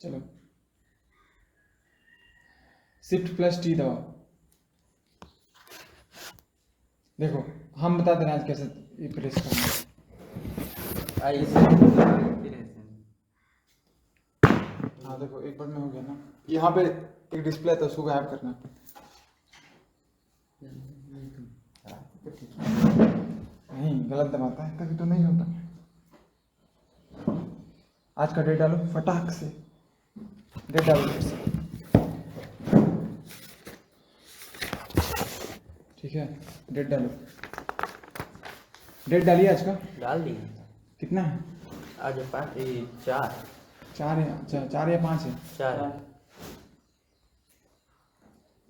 चलो shift plus T दबाओ। देखो हम बता दे रहे हैं आज कैसे ये प्रेस करना है। हाँ देखो एक बार में हो गया ना। यहाँ पे एक डिस्प्ले है तो उसको गायब करना। नहीं गलत दबाता है कभी तो नहीं होता। आज का डेट डालो फटाक से, डेट डालो फिर से। ठीक है डेट डालो। डेट डालिए आज का। डाल दी। कितना है आज 4 4 है। अच्छा 4 या 5 है? 4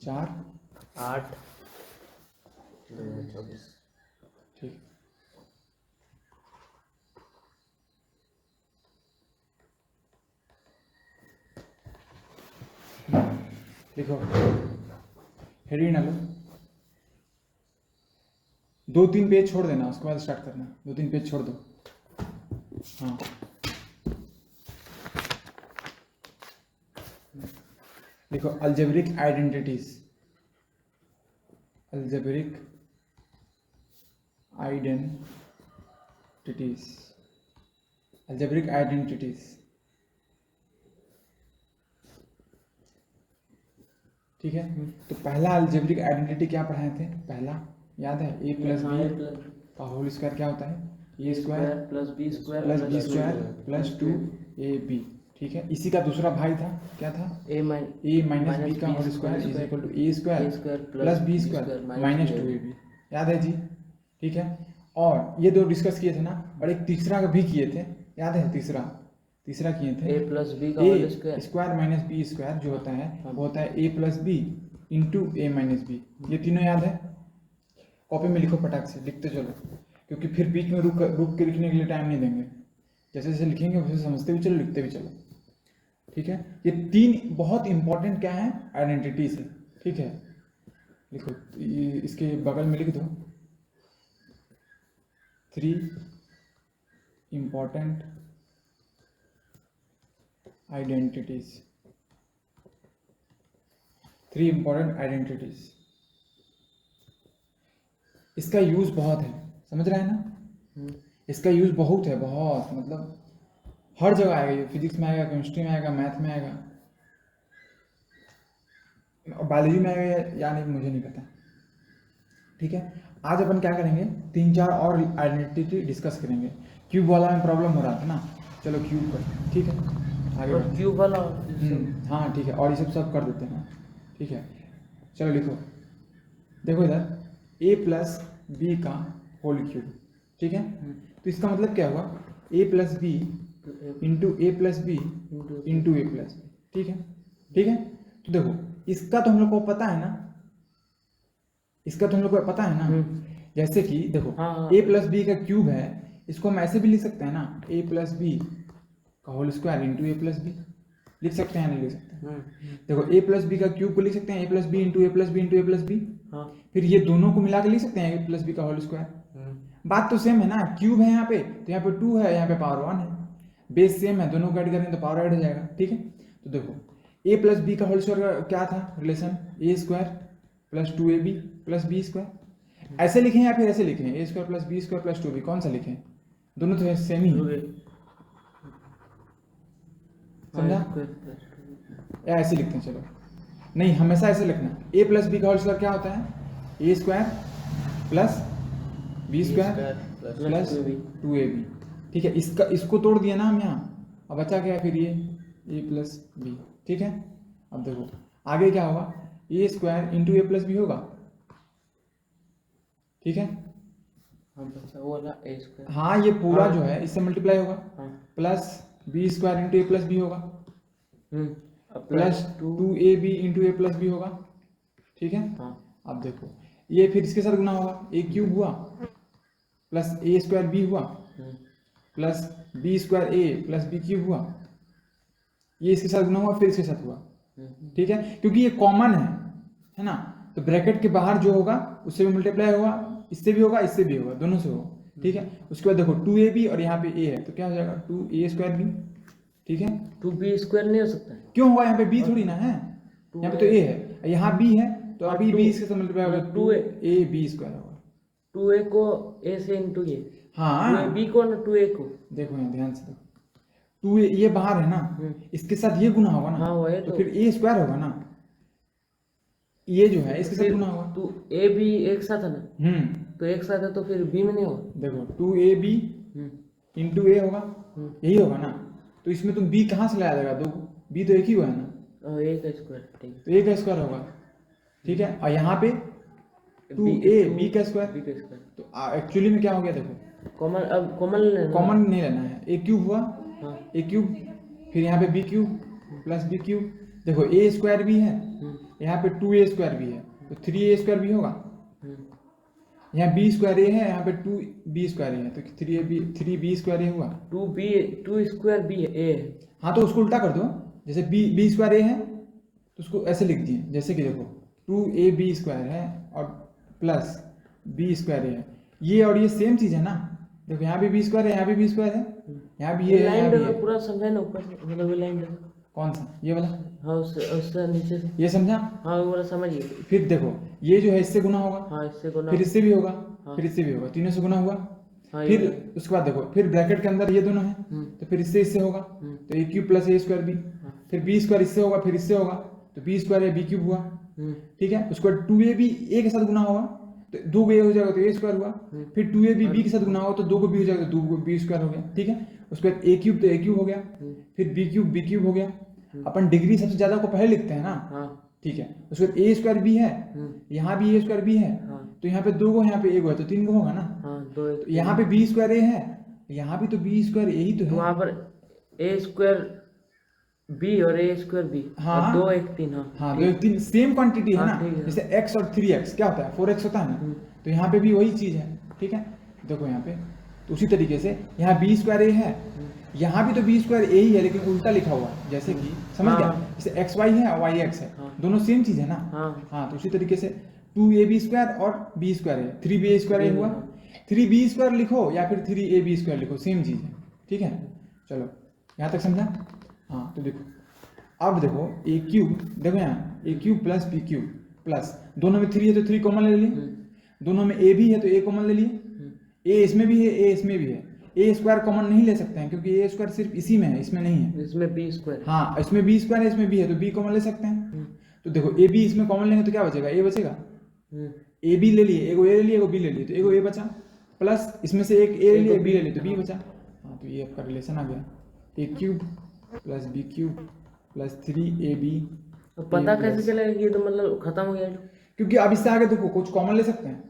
4 8 2024। ठीक। लिखो हेडिंग डालो। 2-3 पेज छोड़ देना उसके बाद स्टार्ट करना। 2-3 पेज छोड़ दो। हाँ देखो algebraic identities. Algebraic identities. Algebraic identities. ठीक है तो पहला अलजेब्रिक आइडेंटिटी क्या पढ़ाए थे? पहला याद है ए प्लस बी का होल स्क्वायर क्या होता है? A square plus B square plus 2ab। ठीक है इसी का दूसरा भाई था क्या था? ए माइनस बी का whole square is equal to A square plus B square minus 2ab। याद है जी? ठीक है और ये दो डिस्कस किए थे ना। और एक तीसरा का भी किए थे, याद है? तीसरा किए थे ए प्लस बी का A whole square minus B square जो होता है वो होता है A plus B into A minus B. ये तीनों याद है? कॉपी में लिखो फटाक से, लिखते चलो क्योंकि फिर बीच में रुक के लिखने के लिए टाइम नहीं देंगे। जैसे जैसे लिखेंगे वैसे समझते भी चलो लिखते भी चलो। ठीक है ये 3 बहुत इंपॉर्टेंट क्या है? आइडेंटिटीज है। ठीक है लिखो इसके बगल में लिख दो 3 इंपॉर्टेंट आइडेंटिटीज। 3 important identities. इसका यूज बहुत है, समझ रहे हैं ना? इसका यूज बहुत है, बहुत मतलब हर जगह आएगा। ये फिजिक्स में आएगा, केमिस्ट्री में आएगा, मैथ में आएगा, बायोलॉजी में आएगा या नहीं मुझे नहीं पता। ठीक है आज अपन क्या करेंगे 3-4 और आइडेंटिटी डिस्कस करेंगे। क्यूब वाला में प्रॉब्लम हो रहा था ना, चलो क्यूब करते हैं। ठीक है आगे बढ़ते हैं। क्यूब वाला हाँ ठीक है और ये सब कर देते हैं। ठीक है चलो लिखो। देखो इधर ए प्लस बी का होल क्यूब। ठीक है तो इसका मतलब क्या हुआ? ए प्लस बी इंटू ए प्लस बी इंटू ए प्लस बी। ठीक है तो देखो इसका तो हम लोग को पता है ना, इसका तो हम लोग को पता है ना। जैसे कि देखो ए प्लस बी का क्यूब है, इसको हम ऐसे भी लिख सकते हैं ना ए प्लस बी का होल स्क्वायर इंटू ए प्लस बी। लिख सकते हैं नहीं लिख सकते? देखो ए प्लस बी का क्यूब को लिख सकते हैं ए प्लस बी इंटू ए प्लस बी इंटू ए प्लस बी। फिर ये दोनों को मिला के लिख सकते हैं ए प्लस बी का होल स्क्वायर। बात तो सेम है ना, क्यूब है यहाँ पे तो यहाँ पे 2 है, यहाँ पे पावर 1 है, बेस सेम है, दोनों को ऐड करेंगे तो पावर ऐड हो जाएगा। ठीक है तो देखो ए प्लस बी का होल स्क्वायर क्या था relation? A square plus 2ab plus B square. ऐसे लिखें या फिर ऐसे लिखें A square plus B square plus 2b? कौन सा लिखें? दोनों तो सेम ही है, समझा? या ऐसे लिखते हैं चलो। नहीं हमेशा ऐसे लिखना ए प्लस बी का होल स्क्वायर क्या होता है? A square plus B square plus 2ab। ठीक है इसको तोड़ दिया ना हम यहाँ, अब बचा क्या फिर ये ए प्लस बी। ठीक है अब देखो आगे क्या होगा? A square into A plus B होगा। ठीक है हाँ ये पूरा जो है इससे मल्टीप्लाई होगा प्लस बी स्क्वायर इंटू ए प्लस बी होगा प्लस 2ab इंटू ए प्लस बी होगा। ठीक है अब देखो ये फिर इसके साथ गुना होगा, ए क्यूब हुआ प्लस ए स्क्वायर बी हुआ प्लस बी स्क्वायर ए प्लस बी क्यूब हुआ। ये इसके साथ गुना हुआ फिर इसके साथ हुआ। ठीक है क्योंकि ये कॉमन है ना, तो ब्रैकेट के बाहर जो होगा उससे भी मल्टीप्लाई होगा, इससे भी होगा इससे भी होगा, दोनों से होगा। ठीक है उसके बाद देखो 2ab और यहाँ पे a है तो क्या हो जाएगा 2a स्क्वायर बी ठीक है, 2b² नहीं हो सकता है? क्यों होगा, यहाँ पे बी थोड़ी ना है, यहाँ पे तो ए है, यहाँ बी है, तो हाँ, अभी two- बी इसके साथ मल्टीप्लाई होगा, मतलब 2 ए बी स्क्वायर होगा। 2a को a से इंटू ये, 2ab हाँ को ना 2a को। देखो यहाँ ध्यान से देखो, 2 ये बाहर है ना, इसके साथ ये गुना होगा ना, हाँ, वो है तो तो। फिर ए स्क्वायर होगा ना, ये जो है इसके साथ फिर गुना होगा। तू a b एक साथ है ना, हम्म, तो एक साथ है तो फिर b में नहीं होगा। देखो 2 ए बी इंटू ए होगा, यही होगा ना, तो इसमें तुम बी कहाँ से लाया जाएगा, दो बी तो एक ही हुआ है ना, और a का स्क्वायर, ठीक तो ए का स्क्वायर होगा, ठीक है, और यहाँ पे है। 2 ए बी का स्क्वायर, b का स्क्वायर तो एक्चुअली में क्या हो गया देखो, कॉमन, अब कॉमन लेना। कॉमन नहीं लेना है, ए क्यूब हुआ, हाँ, ए क्यूब, फिर यहाँ पे B cube plus B cube, देखो ए स्क्वायर भी है, यहाँ पे 2 ए स्क्वायर भी है, तो 3 ए स्क्वायर भी होगा, यहाँ बी स्क्वायर ए है, यहाँ पे 2 बी स्क्वायर ए है, तो 3 बी स्क्वायर ए हुआ। 2 स्क्वायर b a है। हाँ तो उसको उल्टा कर दो, जैसे बी स्क्वायर ए है तो उसको ऐसे लिख दिए, जैसे कि देखो 2 ए बी स्क्वायर है और प्लस बी स्क्वायर ए है, ये और ये सेम चीज़ है ना, देखो यहाँ भी बी स्क्वायर है, यहाँ भी बी स्क्वायर है, यहाँ भी ये है, यहाँ भी लाइन ये। पूरा समझा ना ऊपर से, मतलब ये लाइन। कौन सा, ये वाला, हाँ, उससे नीचे से। ये समझा, हाँ, वो वाला समझिए। फिर देखो ये जो है इससे गुना होगा, हाँ, इससे को ना। फिर इससे भी होगा, हाँ। फिर इससे भी होगा, तीनों से गुना हुआ, हाँ, फिर ये उसके बाद देखो फिर ब्रैकेट के अंदर ये दोनों है, तो फिर इससे होगा, तो ए cube plus A square B, फिर बी स्क्वायर इससे होगा, फिर इससे होगा, तो बी स्क्वायर है बी क्यूब हुआ, ठीक है, उसके बाद 2 ए बी ए के साथ गुना होगा, तो 2 ए हो जाएगा तो ए स्क्वायर हुआ, फिर 2 ए बी बी के साथ गुना होगा तो 2 को बी हो जाएगा तो 2 को बी स्क्वायर हो गया, ठीक है, उसके बाद ए क्यूब तो ए क्यूब हो गया, फिर बी क्यूब हो गया, अपन डिग्री सबसे ज्यादा को पहले लिखते हैं ना, हाँ, ठीक है, उसके बाद ए स्क्वायर भी है, यहाँ भी ए स्क्वायर भी है, तो यहाँ पे 2 को, यहाँ पे 1 है तो 3 को होगा ना, हाँ, 2 तो यहाँ पे बी स्क्वायर ए है, यहाँ भी तो बी स्क्वायर ए ही तो तो है, वहाँ पर a स्क्वायर b और a स्क्वायर b, हाँ। और 2 1 3। हाँ, हाँ तो 3 सेम क्वांटिटी है हाँ, ना, ठीक है। जैसे x और 3x क्या होता है 4x होता है ना, तो यहाँ पे भी वही चीज है, ठीक है, देखो यहाँ पे, तो उसी तरीके से यहाँ बी स्क्वायर ए है, यहाँ भी तो बी स्क्वायर ए ही है लेकिन उल्टा लिखा हुआ है, जैसे कि समझ गया, जैसे एक्स वाई है और वाई एक्स है, दोनों सेम चीज है ना, हाँ तो उसी तरीके से 2 ए बी स्क्वायर और बी स्क्वायर है, 3 बी ए स्क्वायर ए हुआ, 3 बी स्क्वायर लिखो या फिर 3 ए बी स्क्वायर लिखो, सेम चीज है, ठीक है, चलो यहाँ तक समझा, हाँ तो देखो अब देखो ए क्यूब, देखो यहाँ A cube plus B cube plus, दोनों में 3 है तो 3 कॉमन ले लिए, दोनों में ए भी है तो ए कॉमन ले लिए, ए इसमें भी है ए इसमें भी है, ए स्क्वायर कॉमन नहीं ले सकते हैं क्योंकि ए स्क्वायर सिर्फ इसी में है, इसमें नहीं है, इसमें b स्क्वायर। हाँ इसमें बी स्क्वायर है इसमें भी है तो बी कॉमन ले सकते हैं, तो देखो ए बी इसमें कॉमन लेंगे तो क्या बचेगा, ए बचेगा, ए बी ले लिए, एगो ए ले लिए एगो बी ले लिए, तो एगो ए बचा, प्लस इसमें से एक ए ले लिए बी ले लिए तो बी बचा, हाँ तो ये आपका रिलेशन आ गया, A cube plus B cube plus 3 A B. तो पता कैसे चलेगा कि ये तो मतलब खत्म हो गया? क्योंकि अब इससे आगे देखो कुछ कॉमन ले सकते हैं,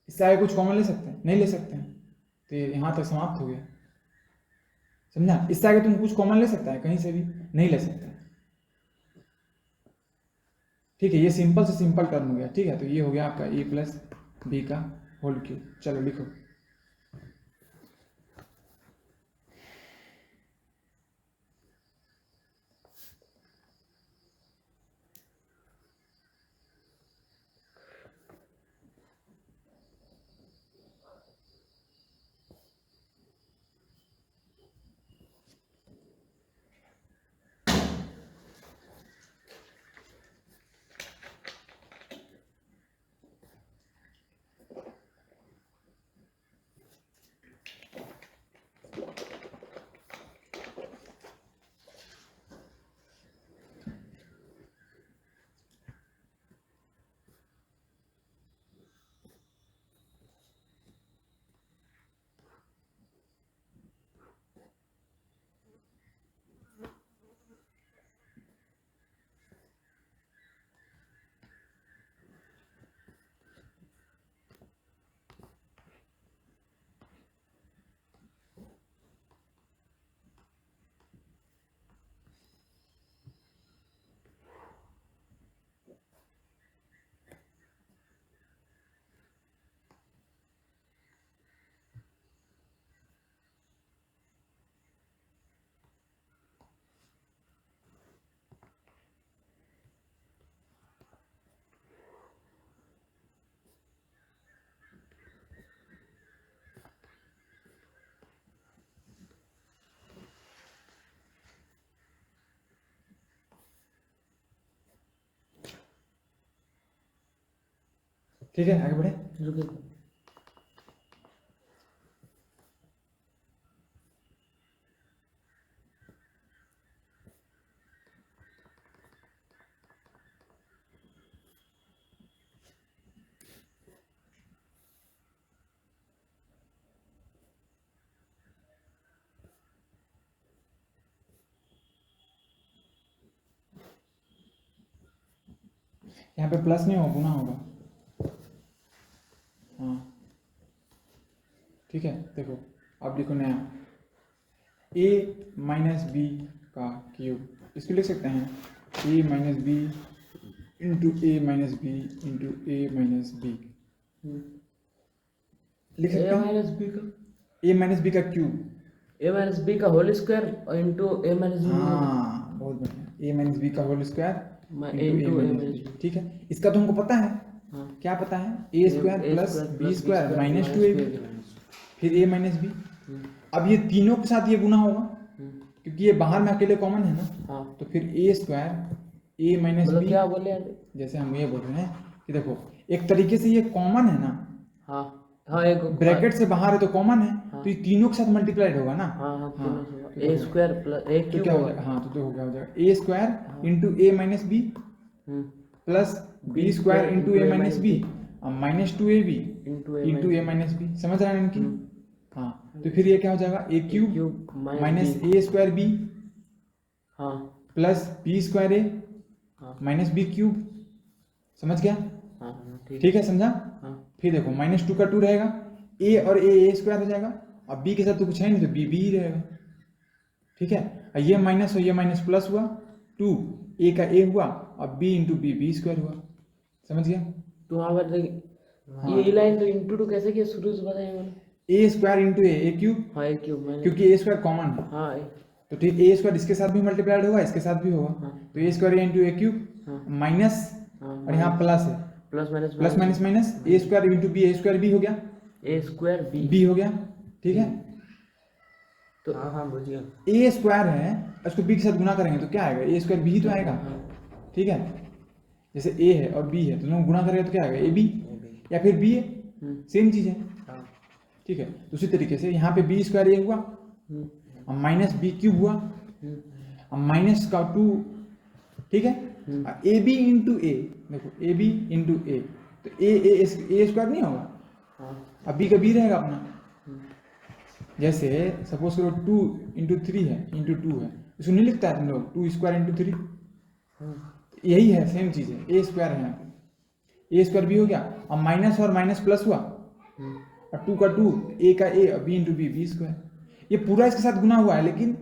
इससे आगे कुछ कॉमन ले सकते हैं, नहीं ले सकते हैं, तो ये यहाँ तक समाप्त हो गया, समझा, इससे आगे तुम कुछ कॉमन ले सकता है कहीं से भी, नहीं ले सकते, ठीक है, ये सिंपल से सिंपल टर्म हो गया, ठीक है, तो ये हो गया आपका ए प्लस बी का होल क्यूब, चलो लिखो। ठीक है, आगे बढ़े। रुकिए। यहाँ पे प्लस नहीं होगा, गुना होगा। हाँ ठीक है, देखो अब लिखो नया a माइनस बी का क्यूब, इसको लिख सकते हैं a minus b into A minus b into A minus b, लिख सकते ए हैं माइनस बी का a माइनस बी का क्यूब। ए माइनस बी का होल स्क्वायर इंटू ए माइनस बी। हाँ बहुत बढ़िया, a माइनस बी का होल स्क्वायर इंटू ए माइनस माइनस बी। ठीक है, इसका तो हमको पता है। हाँ। क्या पता है? a square plus B square minus 2ab फिर a माइनस बी। अब ये तीनों के साथ ये गुना होगा क्योंकि ये बाहर में अकेले कॉमन है ना। हाँ। तो फिर a स्क्वायर a माइनस मतलब बी। क्या बोले यार? जैसे हम ये बोल रहे हैं कि देखो एक तरीके से ये कॉमन है ना। हाँ हाँ, एक ब्रैकेट से बाहर है तो कॉमन है। हाँ। तो ये तीनों के साथ मल्टीप्लाइड होगा ना। हाँ हाँ, तो ए स्क्वायर प्लस ए तो क्यूब क्या हो जाएगा? हाँ तो हो गया, हो जाएगा a square into A minus b plus B square into A minus b minus 2ab into A minus b. समझ रहे हैं इनकी? हाँ तो फिर ये क्या हो जाएगा? ए क्यूब माइनस ए स्क्वायर बी हाँ प्लस बी स्क्वायर ए हाँ माइनस बी क्यूब। समझ गया? हाँ, ठीक है, समझा? हाँ। फिर देखो माइनस 2 का 2 रहेगा, a और a स्क्वायर हो जाएगा। अब b के साथ तो कुछ है नहीं तो b ही रहेगा। ठीक है, और ये माइनस और ये माइनस प्लस हुआ 2, a का a हुआ और b इंटू बी स्क्वायर हुआ। समझ गया? तो वहाँ पर देखिए ये लाइन तो इंटू टू कैसे किया शुरू से बताइए मैंने। a square into a cube, हाँ ए क्यूब मैंने। क्योंकि a स्क्वायर कॉमन है। हाँ तो ठीक, a स्क्वायर इसके साथ भी मल्टीप्लाइड होगा, इसके साथ भी होगा। तो a square into a cube minus और यहाँ प्लस है, plus minus plus minus minus a square into b, a square b हो गया, ए स्क्वायर बी हो गया। ठीक है, तो हाँ हाँ बुझ गया। ए स्क्वायर है, उसको बी के साथ गुना करेंगे तो क्या आएगा? ए स्क्वायर बी ही तो आएगा। ठीक है, जैसे ए है और बी है तो दोनों गुना करेंगे तो क्या आएगा? ए बी या फिर बी ए, सेम चीज है। ठीक है, तो उसी तरीके से यहाँ पे बी स्क्वायर ए हुआ और माइनस बी क्यूब हुआ और माइनस का 2। ठीक है, ए बी इंटू ए, देखो ए बी इंटू ए तो ए स्क्वायर नहीं होगा, अब बी का बी रहेगा अपना। जैसे सपोज करो 2 इंटू 3 है इंटू 2 है, इसको नहीं लिखता है तुम लोग 2 स्क्वायर इंटू 3? यही है, सेम चीज है, ए स्क्वायर है यहाँ पे, ए स्क्वायर भी हो गया और माइनस और माइनस प्लस हुआ और 2 का 2, ए का ए और बी इंटू बी स्क्वायर। ये पूरा इसके साथ गुना हुआ है लेकिन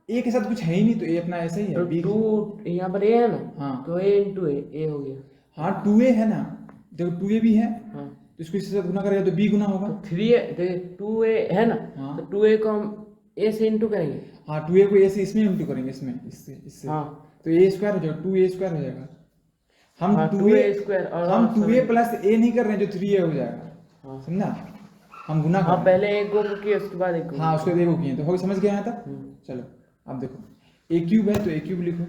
ए के साथ कुछ है ही नहीं तो ए अपना ऐसा ही है। तो बी 2 यहाँ पर ए है ना। हाँ तो ए इंटू ए हो गया। हाँ 2a है ना, देखो 2a भी है हाँ तो इसको इसके साथ गुना करेगा तो b गुना होगा। तो 3 है, देखिए 2a है ना। हाँ। तो 2a को हम a से इंटू करेंगे। हाँ 2a को a से इसमें इंटू करेंगे, इसमें इससे हाँ तो a स्क्वायर हो जाएगा, 2a स्क्वायर हो जाएगा। हम हाँ, 2a स्क्वायर और हम 2a प्लस a नहीं कर रहे हैं जो 3a हो जाएगा। हाँ। समझा? हम गुना हाँ कर रहे पहले एक को किया उसके बाद एक हैं। को। हाँ उसको देखो किए तो हो, समझ गया यहाँ तक? चलो अब देखो a क्यूब है तो a क्यूब लिखो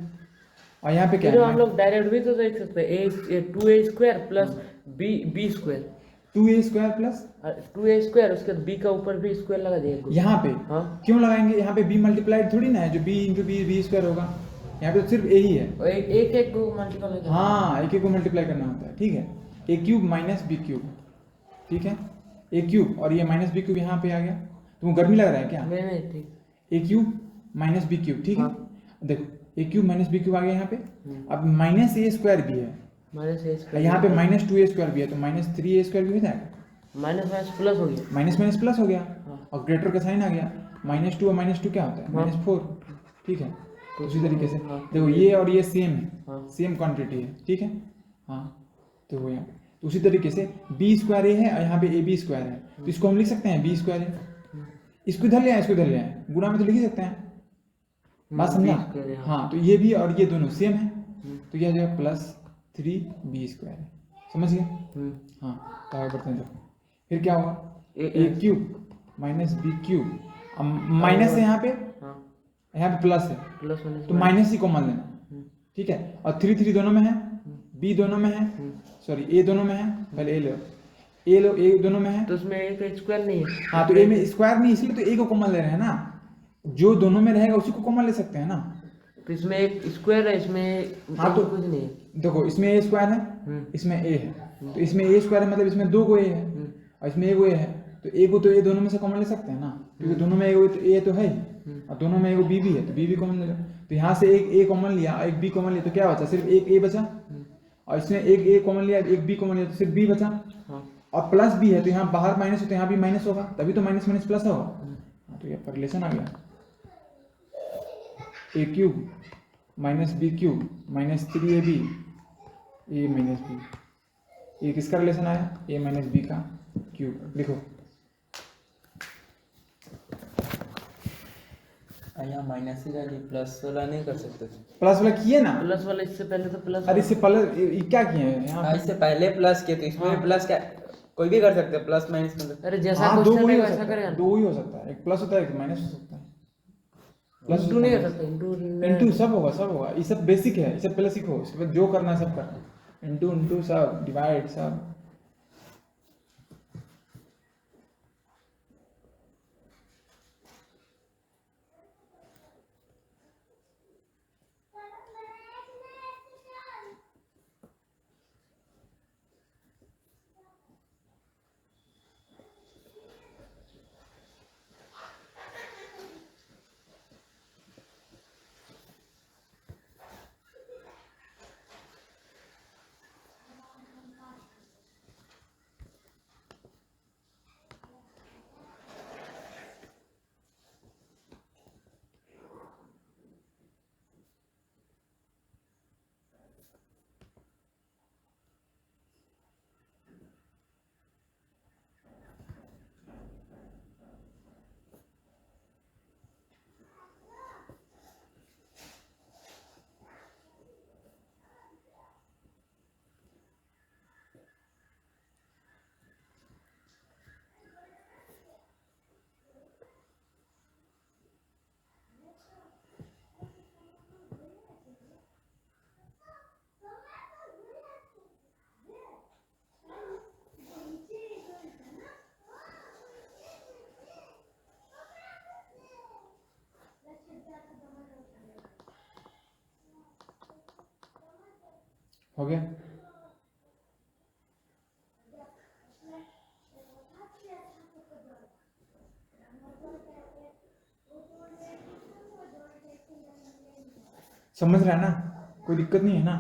और यहाँ पे क्या फिर है? हम लोग डायरेक्ट भी तो देख सकते हैं a 2a square plus B square. 2a square plus 2a square उसके बाद b का ऊपर भी स्क्वायर लगा दिया कुछ। यहाँ पे हाँ। क्यों लगाएंगे? यहाँ पे b मल्टीप्लाइड थोड़ी ना है जो b इंटू बी स्क्वायर होगा, यहाँ पे तो सिर्फ a ही है। और एक को मल्टीप्लाई करना। हाँ एक को मल्टीप्लाई करना होता है। ठीक है, ए क्यूब माइनस बी क्यूब। ठीक है, ए क्यूब और ये माइनस बी क्यूब यहाँ पे आ गया। तुमको गर्मी लग रहा है क्या? नहीं ठीक। ए क्यूब माइनस बी क्यूब। ठीक है, देखो ए क्यूब माइनस बी क्यूब आ गया यहाँ पे। अब माइनस ए स्क्वायर भी है, माइनस ए स्क्वायर यहाँ पे माइनस 2a स्क्वायर भी है तो माइनस 3a स्क्वायर भी हो जाएगा। माइनस माइनस प्लस हो गया। माइनस माइनस प्लस हो गया और ग्रेटर का साइन आ गया। -2 और -2 क्या होता है? -4। ठीक है, तो उसी तरीके से देखो ये और ये सेम है, सेम क्वांटिटी है। ठीक है, हाँ तो वो यहाँ तो उसी तरीके से बी स्क्वायर ए है और यहाँ पे ए बी स्क्वायर है तो इसको हम लिख सकते हैं बी स्क्वायर ए। इसको इधर ले आए, इसको इधर ले आए, गुणा में तो लिख ही सकते हैं। बात समझा? हाँ तो ये भी और ये दोनों सेम है तो यह हो जाएगा +3b स्क्वायर है। समझ गए? हाँ तो आगे बढ़ते हैं। देखो फिर क्या होगा? A cube minus B cube, minus है यहाँ पे प्लस है प्लस तो माइनस ही कॉमन लेना। ठीक है, और 3 दोनों में है, बी दोनों में है, सॉरी ए दोनों में है, पहले ए लो, ए लो, ए दोनों में है, तो उसमें ए का स्क्वायर नहीं है। हाँ तो ए में स्क्वायर नहीं, इसलिए तो ए को कॉमन ले रहे हैं ना, जो दोनों में रहेगा उसी को कॉमन ले सकते हैं ना। तो इसमें एक स्क्वायर है, इसमें हाँ तो कुछ नहीं है। देखो इसमें ए स्क्वायर है, इसमें ए है, तो इसमें ए स्क्वायर है मतलब इसमें दो को ए है और इसमें एक ए है, तो ए को तो ए दोनों में से कॉमन ले सकते हैं ना, क्योंकि दोनों में ए तो है ही और दोनों में एगो बी भी है, तो बी भी कॉमन ले लो। तो यहाँ से एक ए कॉमन लिया एक बी कॉमन लिया, तो क्या बचा, सिर्फ एक ए बचा, और इसमें एक ए कॉमन लिया एक बी कॉमन लिया, तो सिर्फ बी बचा। और प्लस बी है तो यहाँ बाहर माइनस है तो यहाँ भी माइनस होगा, तभी तो माइनस माइनस प्लस होगा। हाँ, तो ये रिलेशन आ गया, A cube minus B cube minus 3ab A minus B, ये किसका रिलेशन आया, ए माइनस बी का क्यूब। लिखो यहाँ माइनस ही डाली, प्लस वाला नहीं कर सकते। प्लस वाला किए ना, प्लस वाला इससे पहले तो प्लस। अरे इससे पहले ये क्या किए हैं यहाँ, इससे पहले प्लस किए तो इसमें भी प्लस क्या, कोई भी कर सकते हैं, प्लस माइनस कर सकते अरे जैसा हाँ दो क्वेश्चन ही है हो वैसा सकता है, करेगा। दो ही हो सकता है, एक प्लस होता है एक माइनस हो सकता है, प्लस इंटू नहीं कर सकते, इंटू इंटू सब होगा, सब होगा, ये सब बेसिक है, ये सब पहले सीखो, इसके बाद जो करना है सब करना, इंटू इंटू सब डिवाइड सब। हो गया, समझ रहा है ना, कोई दिक्कत नहीं है ना।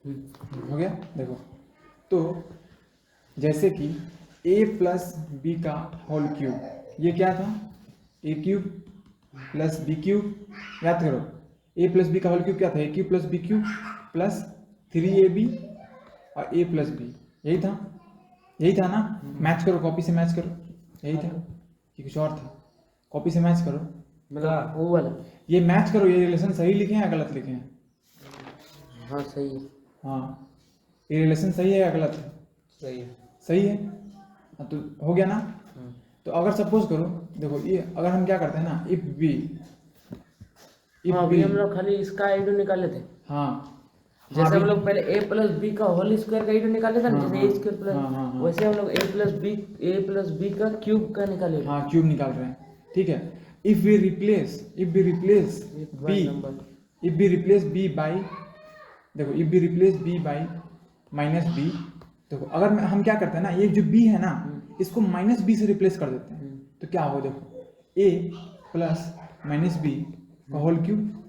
हो गया, देखो तो जैसे कि a प्लस बी का होल क्यूब, ये क्या था, A cube plus B cube, याद करो a प्लस बी का होल क्यूब क्या था, A cube plus B cube plus 3ab और a प्लस बी, यही था ना, मैच करो, कॉपी से मैच करो, यही था कि कुछ और था, कॉपी से मैच करो, मतलब वो वाला। ये मैच करो, ये रिलेशन सही लिखे हैं या गलत लिखे हैं, हाँ सही है। हाँ ये रिलेशन सही है या गलत है, सही है। सही है, हाँ, तो हो गया ना। तो अगर सपोज करो, देखो ये अगर हम क्या करते हैं ना, इफ बी, हाँ अभी हम लोग खाली इसका आइडो निकाले थे, हाँ जैसे हम लोग पहले ए प्लस बी का होल स्क्वायर का आइडो निकाले थे ना, जैसे ए स्क्वायर प्लस, हाँ। वैसे हम लोग ए प्लस बी का क्यूब का निकाले। हाँ क्यूब निकाल रहे हैं, ठीक है। If we replace B by, देखो if we replace B by minus B, देखो अगर हम क्या करते हैं ना, ये जो बी है ना इसको माइनस बी से रिप्लेस कर देते हैं, तो क्या होगा, देखो ए प्लस माइनस बी का whole cube,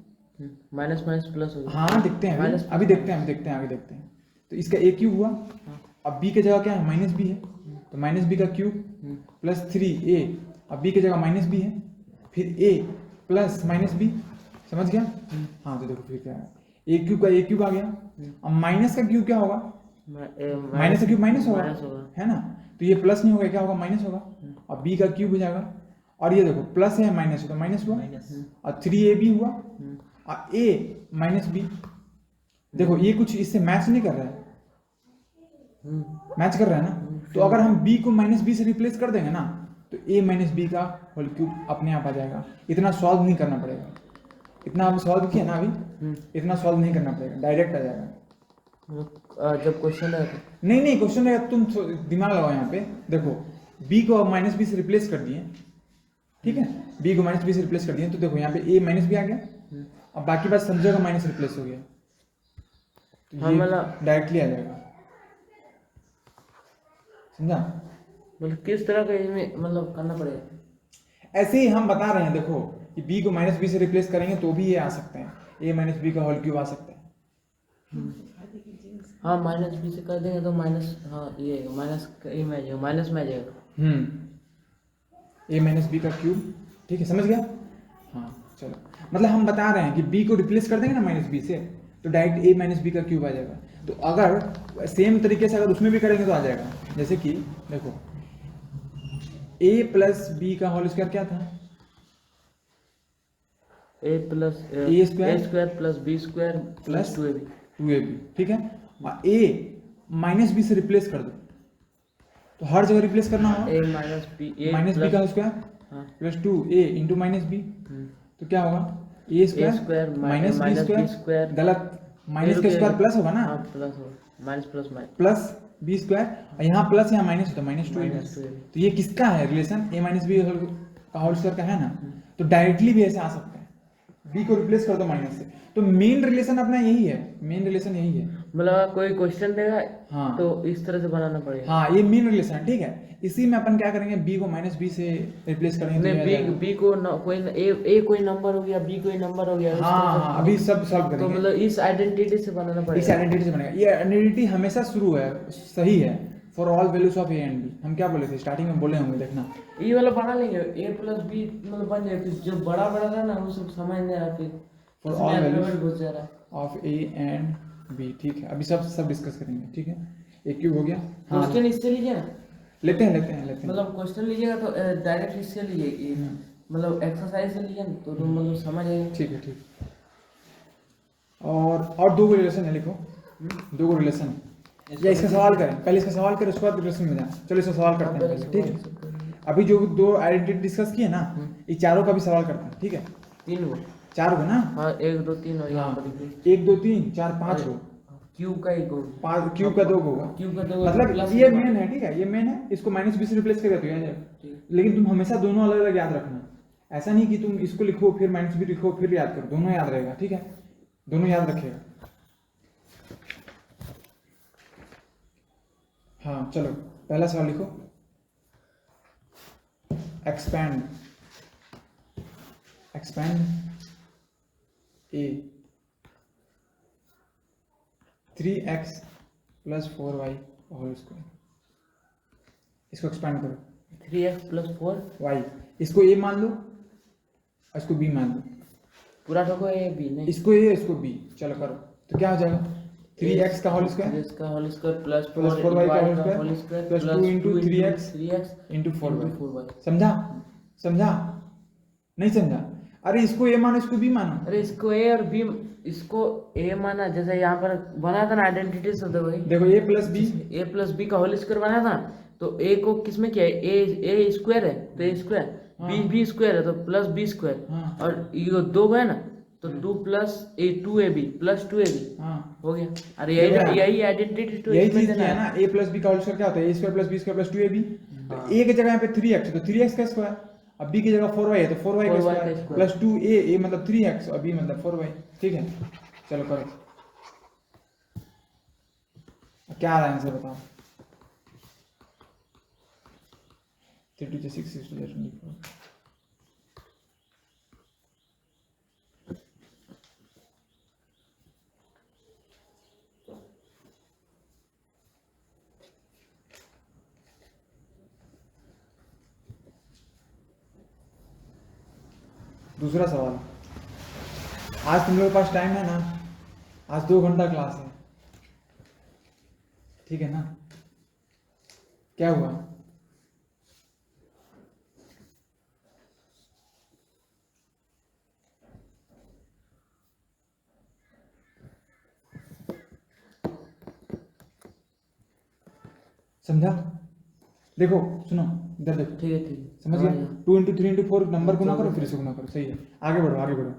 minus minus plus हो गया। हाँ देखते हैं अभी देखते हैं आगे देखते हैं। तो इसका ए क्यूब हुआ, अब बी की जगह क्या है, माइनस बी है, तो माइनस बी का क्यूब प्लस 3a, अब बी की जगह माइनस बी है, फिर a प्लस माइनस बी समझ गया? हाँ तो देखो फिर क्या है, ए क्यूब का ए क्यूब आ गया। अब माइनस का क्यूब क्या होगा? माइनस का क्यूब माइनस होगा, माइनस होगा। है ना? तो ये प्लस नहीं होगा, क्या होगा? माइनस होगा। अब बी का क्यूब हो जाएगा, और ये देखो प्लस है माइनस है तो माइनस हुआ, और 3ab हुआ, और ए माइनस बी। देखो ये कुछ इससे मैच नहीं कर रहा है, मैच कर रहा है ना? तो अगर हम b को माइनस बी से रिप्लेस कर देंगे ना, तो a माइनस बी का होल क्यूब अपने आप आ जाएगा। इतना सॉल्व नहीं करना पड़ेगा, इतना आप सॉल्व किया ना अभी, इतना सॉल्व नहीं करना पड़ेगा, डायरेक्ट आ जाएगा। जब क्वेश्चन है नहीं क्वेश्चन है, तुम दिमाग लगाओ यहाँ पे। देखो b को माइनस बी से रिप्लेस कर दिए, ठीक है, b को माइनस बी से रिप्लेस कर दिए, तो देखो यहाँ पे a माइनस बी आ गया, अब बाकी बात समझेगा, माइनस रिप्लेस हो गया, तो ये डायरेक्टली आ जाएगा। समझा? मतलब किस तरह का इसमें मतलब करना पड़ेगा? ऐसे ही हम बता रहे हैं, देखो कि b को माइनस बी से रिप्लेस करेंगे तो भी ये आ सकते हैं, a माइनस बी का होल क्यूब आ सकता है। हाँ माइनस बी से कर देंगे तो माइनस, हाँ ये माइनस ए में आ जाएगा, माइनस में आ जाएगा। a माइनस बी का क्यूब, ठीक है, समझ गया? हाँ चलो, मतलब हम बता रहे हैं कि b को रिप्लेस कर देंगे ना माइनस बी से, तो डायरेक्ट a माइनस बी का क्यूब आ जाएगा। तो अगर सेम तरीके से अगर उसमें भी करेंगे तो आ जाएगा। जैसे कि देखो a प्लस बी का होल स्क्वायर क्या था? A plus A square plus B square plus 2ab, 2ab, ठीक है। और a माइनस बी से रिप्लेस कर दो, तो हर जगह रिप्लेस करना होगा। ए माइनस बी का square plus 2a into minus B, तो क्या होगा? A square minus B square, गलत, माइनस का स्क्वायर प्लस होगा ना, प्लस होगा, माइनस प्लस बी स्क्वायर, और यहाँ प्लस यहाँ माइनस होता है, माइनस 2ab। तो ये किसका है रिलेशन? a माइनस बी का होल स्क्वायर का है ना, तो डायरेक्टली भी ऐसे आ सकता है, b को रिप्लेस कर दो माइनस से। तो मेन रिलेशन अपना यही है, मेन रिलेशन यही है। मतलब कोई क्वेश्चन देगा हाँ तो इस तरह से बनाना पड़ेगा। हाँ, ये मेन रिलेशन है, ठीक है। इसी में अपन क्या करेंगे, b को माइनस बी से रिप्लेस करेंगे तो ये आ जाएगा। बी को कोई ए कोई नंबर हो गया, बी कोई नंबर हो गया, हाँ, अभी सब सॉल्व तो करेंगे। मतलब इस आइडेंटिटी से बनाना इस पड़ेगा। आइडेंटिटी से बनेगा। ये आइडेंटिटी हमेशा शुरू है, सही है, for all values of a and b. हम क्या बोले थे स्टार्टिंग में, बोले होंगे, देखना। ये वाला बना लेंगे, ए प्लस बी मतलब बन जाए, जो बड़ा बड़ा था ना वो सब समझ नहीं आ रहा, फिर फॉर इसमें ऑल alphabet वैल्यूज घुस जा रहा है। ऑफ ए एंड बी, ठीक है, अभी सब डिस्कस करेंगे, ठीक है। एक क्यूब हो गया। हाँ, क्वेश्चन इससे लीजिए ना, लेते हैं मतलब क्वेश्चन लीजिएगा तो डायरेक्ट इससे लीजिए, मतलब एक्सरसाइज से लीजिए ना, तो तुम मतलब समझ आएगा। ठीक है। और दो रिलेशन है, लिखो दो रिलेशन है, या इसका सवाल करें, पहले इसका सवाल करें उसके बाद रिलेशन में जाए। चलो इसका सवाल करते हैं पहले, ठीक है। अभी जो दो आइडेंटिटी डिस्कस किए ना, ये चारों का भी सवाल करते हैं, ठीक है। 3 गो, चार गो ना, हाँ 1 2 3 और यहाँ हाँ, पर लिखिए 1 2 3 4 5 गो, क्यूब का 1 गो, क्यूब का 2 गो होगा, क्यूब का 2 मतलब ये मेन है, ठीक है, ये मेन है। इसको माइनस बी से रिप्लेस करेगा तो आ जाएगा। लेकिन तुम हमेशा दोनों अलग अलग याद रखना, ऐसा नहीं कि तुम इसको लिखो फिर माइनस बी लिखो फिर याद करो, दोनों याद रहेगा, ठीक है, दोनों याद रखेगा। हाँ चलो, पहला सवाल लिखो, expand a 3x plus 4y whole square, इसको एक्सपैंड करो। 3x प्लस 4y, इसको a मान लो और इसको b मान लो, पूरा ठोको ए बी नहीं, इसको a इसको b, चलो करो, तो क्या हो जाएगा? 3x का होल स्क्वायर इसका होल स्क्वायर प्लस 4y का whole square plus 2 into 3x into 4y। समझा नहीं समझा? अरे इसको a मानो, इसको b मानो। अरे इसको ए और बी, इसको ए माना, जैसे यहाँ पर बना था ना आइडेंटिटी शब्द वही, देखो a plus b, a plus B का होल स्क्वायर बना था, तो ए को किसमें किया है? ए स्क्वायर है तो ए स्क्वायर, बी स्क्वायर है तो प्लस बी स्क्वायर, और ये 2 है ना, तो 2 प्लस ए 2ab प्लस 2ab हो गया। अरे यही आइडेंटिटी तो यही चीज किया ना, a प्लस b का होल स्क्वायर क्या होता है? a square plus b square plus 2ab। तो a की जगह यहाँ पे 3x है तो 3x का स्क्वायर, अब b की जगह 4y है तो 4y का स्क्वायर प्लस 2a, a मतलब 3x और b मतलब 4y, ठीक है। चलो करो, क्या आ रहा है आंसर बताओ। 3 2 6 6 2 24। दूसरा सवाल, आज तुम लोगों के पास टाइम है ना, आज 2 घंटा क्लास है, ठीक है ना? क्या हुआ? समझा? देखो सुनो, इधर देखो, ठीक है ठीक है समझ गया? 2 इंटू 3 इंटू 4 नंबर को ना करो, फिर से गुना करो, सही है। आगे बढ़ो आगे बढ़ो।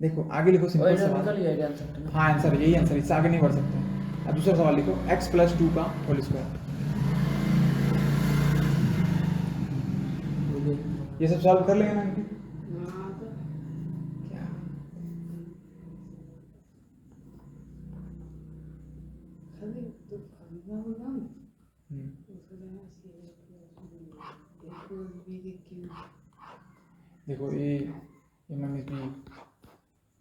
देखो आगे लिखो सिंपल निकल सवाल। गया क्या आंसर? हाँ आंसर यही आंसर, इससे आगे नहीं बढ़ सकते। अब दूसरा सवाल लिखो, x प्लस 2 का होल स्क्वायर। ये सब सॉल्व कर लेंगे ना इनके? क्या? हम्म, देखो A minus B,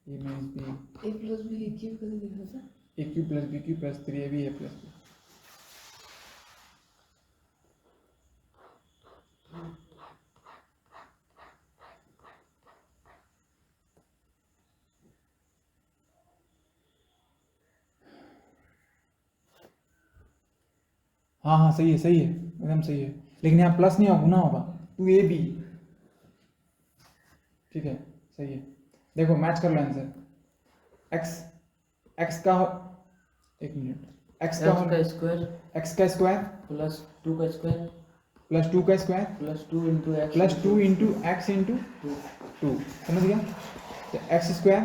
A minus B, A plus B cube कैसे लिखा था? A cube plus B cube plus 3ab A plus B. हाँ हाँ सही है एकदम सही है, लेकिन यहाँ प्लस नहीं होगा, गुना होगा, 2ab। ठीक है सही है। देखो मैच कर लो आंसर। x का, एक मिनट, x का स्क्वायर प्लस 2 का स्क्वायर प्लस 2 का square plus 2 into x plus 2 into x into 2, समझ गया? तो x square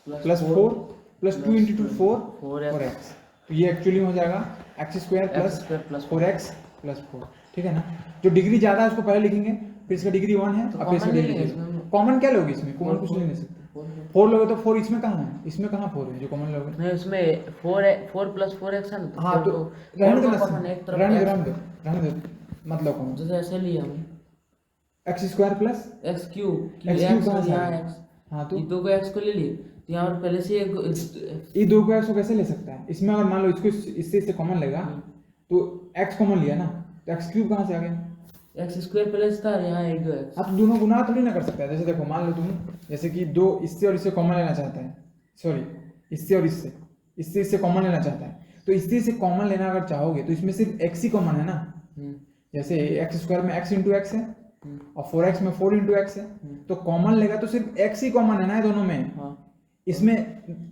plus 4 plus 2 into 2 4 x, तो ये एक्चुअली हो जाएगा x square plus 4x plus 4, ठीक है ना? जो डिग्री ज़्यादा है उसको पहले लिखेंगे, फिर इसका डिग्री 1 है, और फिर इसका डिग्री कॉमन क्या लोगे इसमें? कॉमन कुछ नहीं ले सकते। 4 लोगे तो 4 इसमें कहाँ है? इसमें कहाँ 4 है जो कॉमन लोगे? नहीं, उसमें 4 प्लस 4x है ना, हाँ तो रहने दो ना, एक तरफ रहने दो, मतलब कौन? जैसे ऐसे लिया हमने x square plus x cube कहाँ से यहाँ आया? एक्स, हाँ तो ये दो को एक्स को ले लिए, तो यहाँ पर पहले से ये 2 को एक्स को कैसे ले सकता है? इसमें अगर मान लो इसको इससे कॉमन लेगा तो एक्स कॉमन लिया ना, तो एक्स क्यूब कहाँ से आ गया? एक्स स्क्वायर प्लस था, यहाँ एक दो एक्स। आप तो दोनों गुना थोड़ी ना कर सकता है। जैसे देखो मान लो तुम, जैसे कि 2 इससे और इससे कॉमन लेना चाहता है, सॉरी इससे और इससे कॉमन लेना चाहता है, तो इससे से कॉमन लेना अगर चाहोगे तो इसमें सिर्फ x ही कॉमन है ना। जैसे एक्स स्क्वायर में x इंटू एक्स है और 4x में 4 इंटू एक्स है, तो कॉमन लेगा तो सिर्फ x ही कॉमन है ना दोनों में। इसमें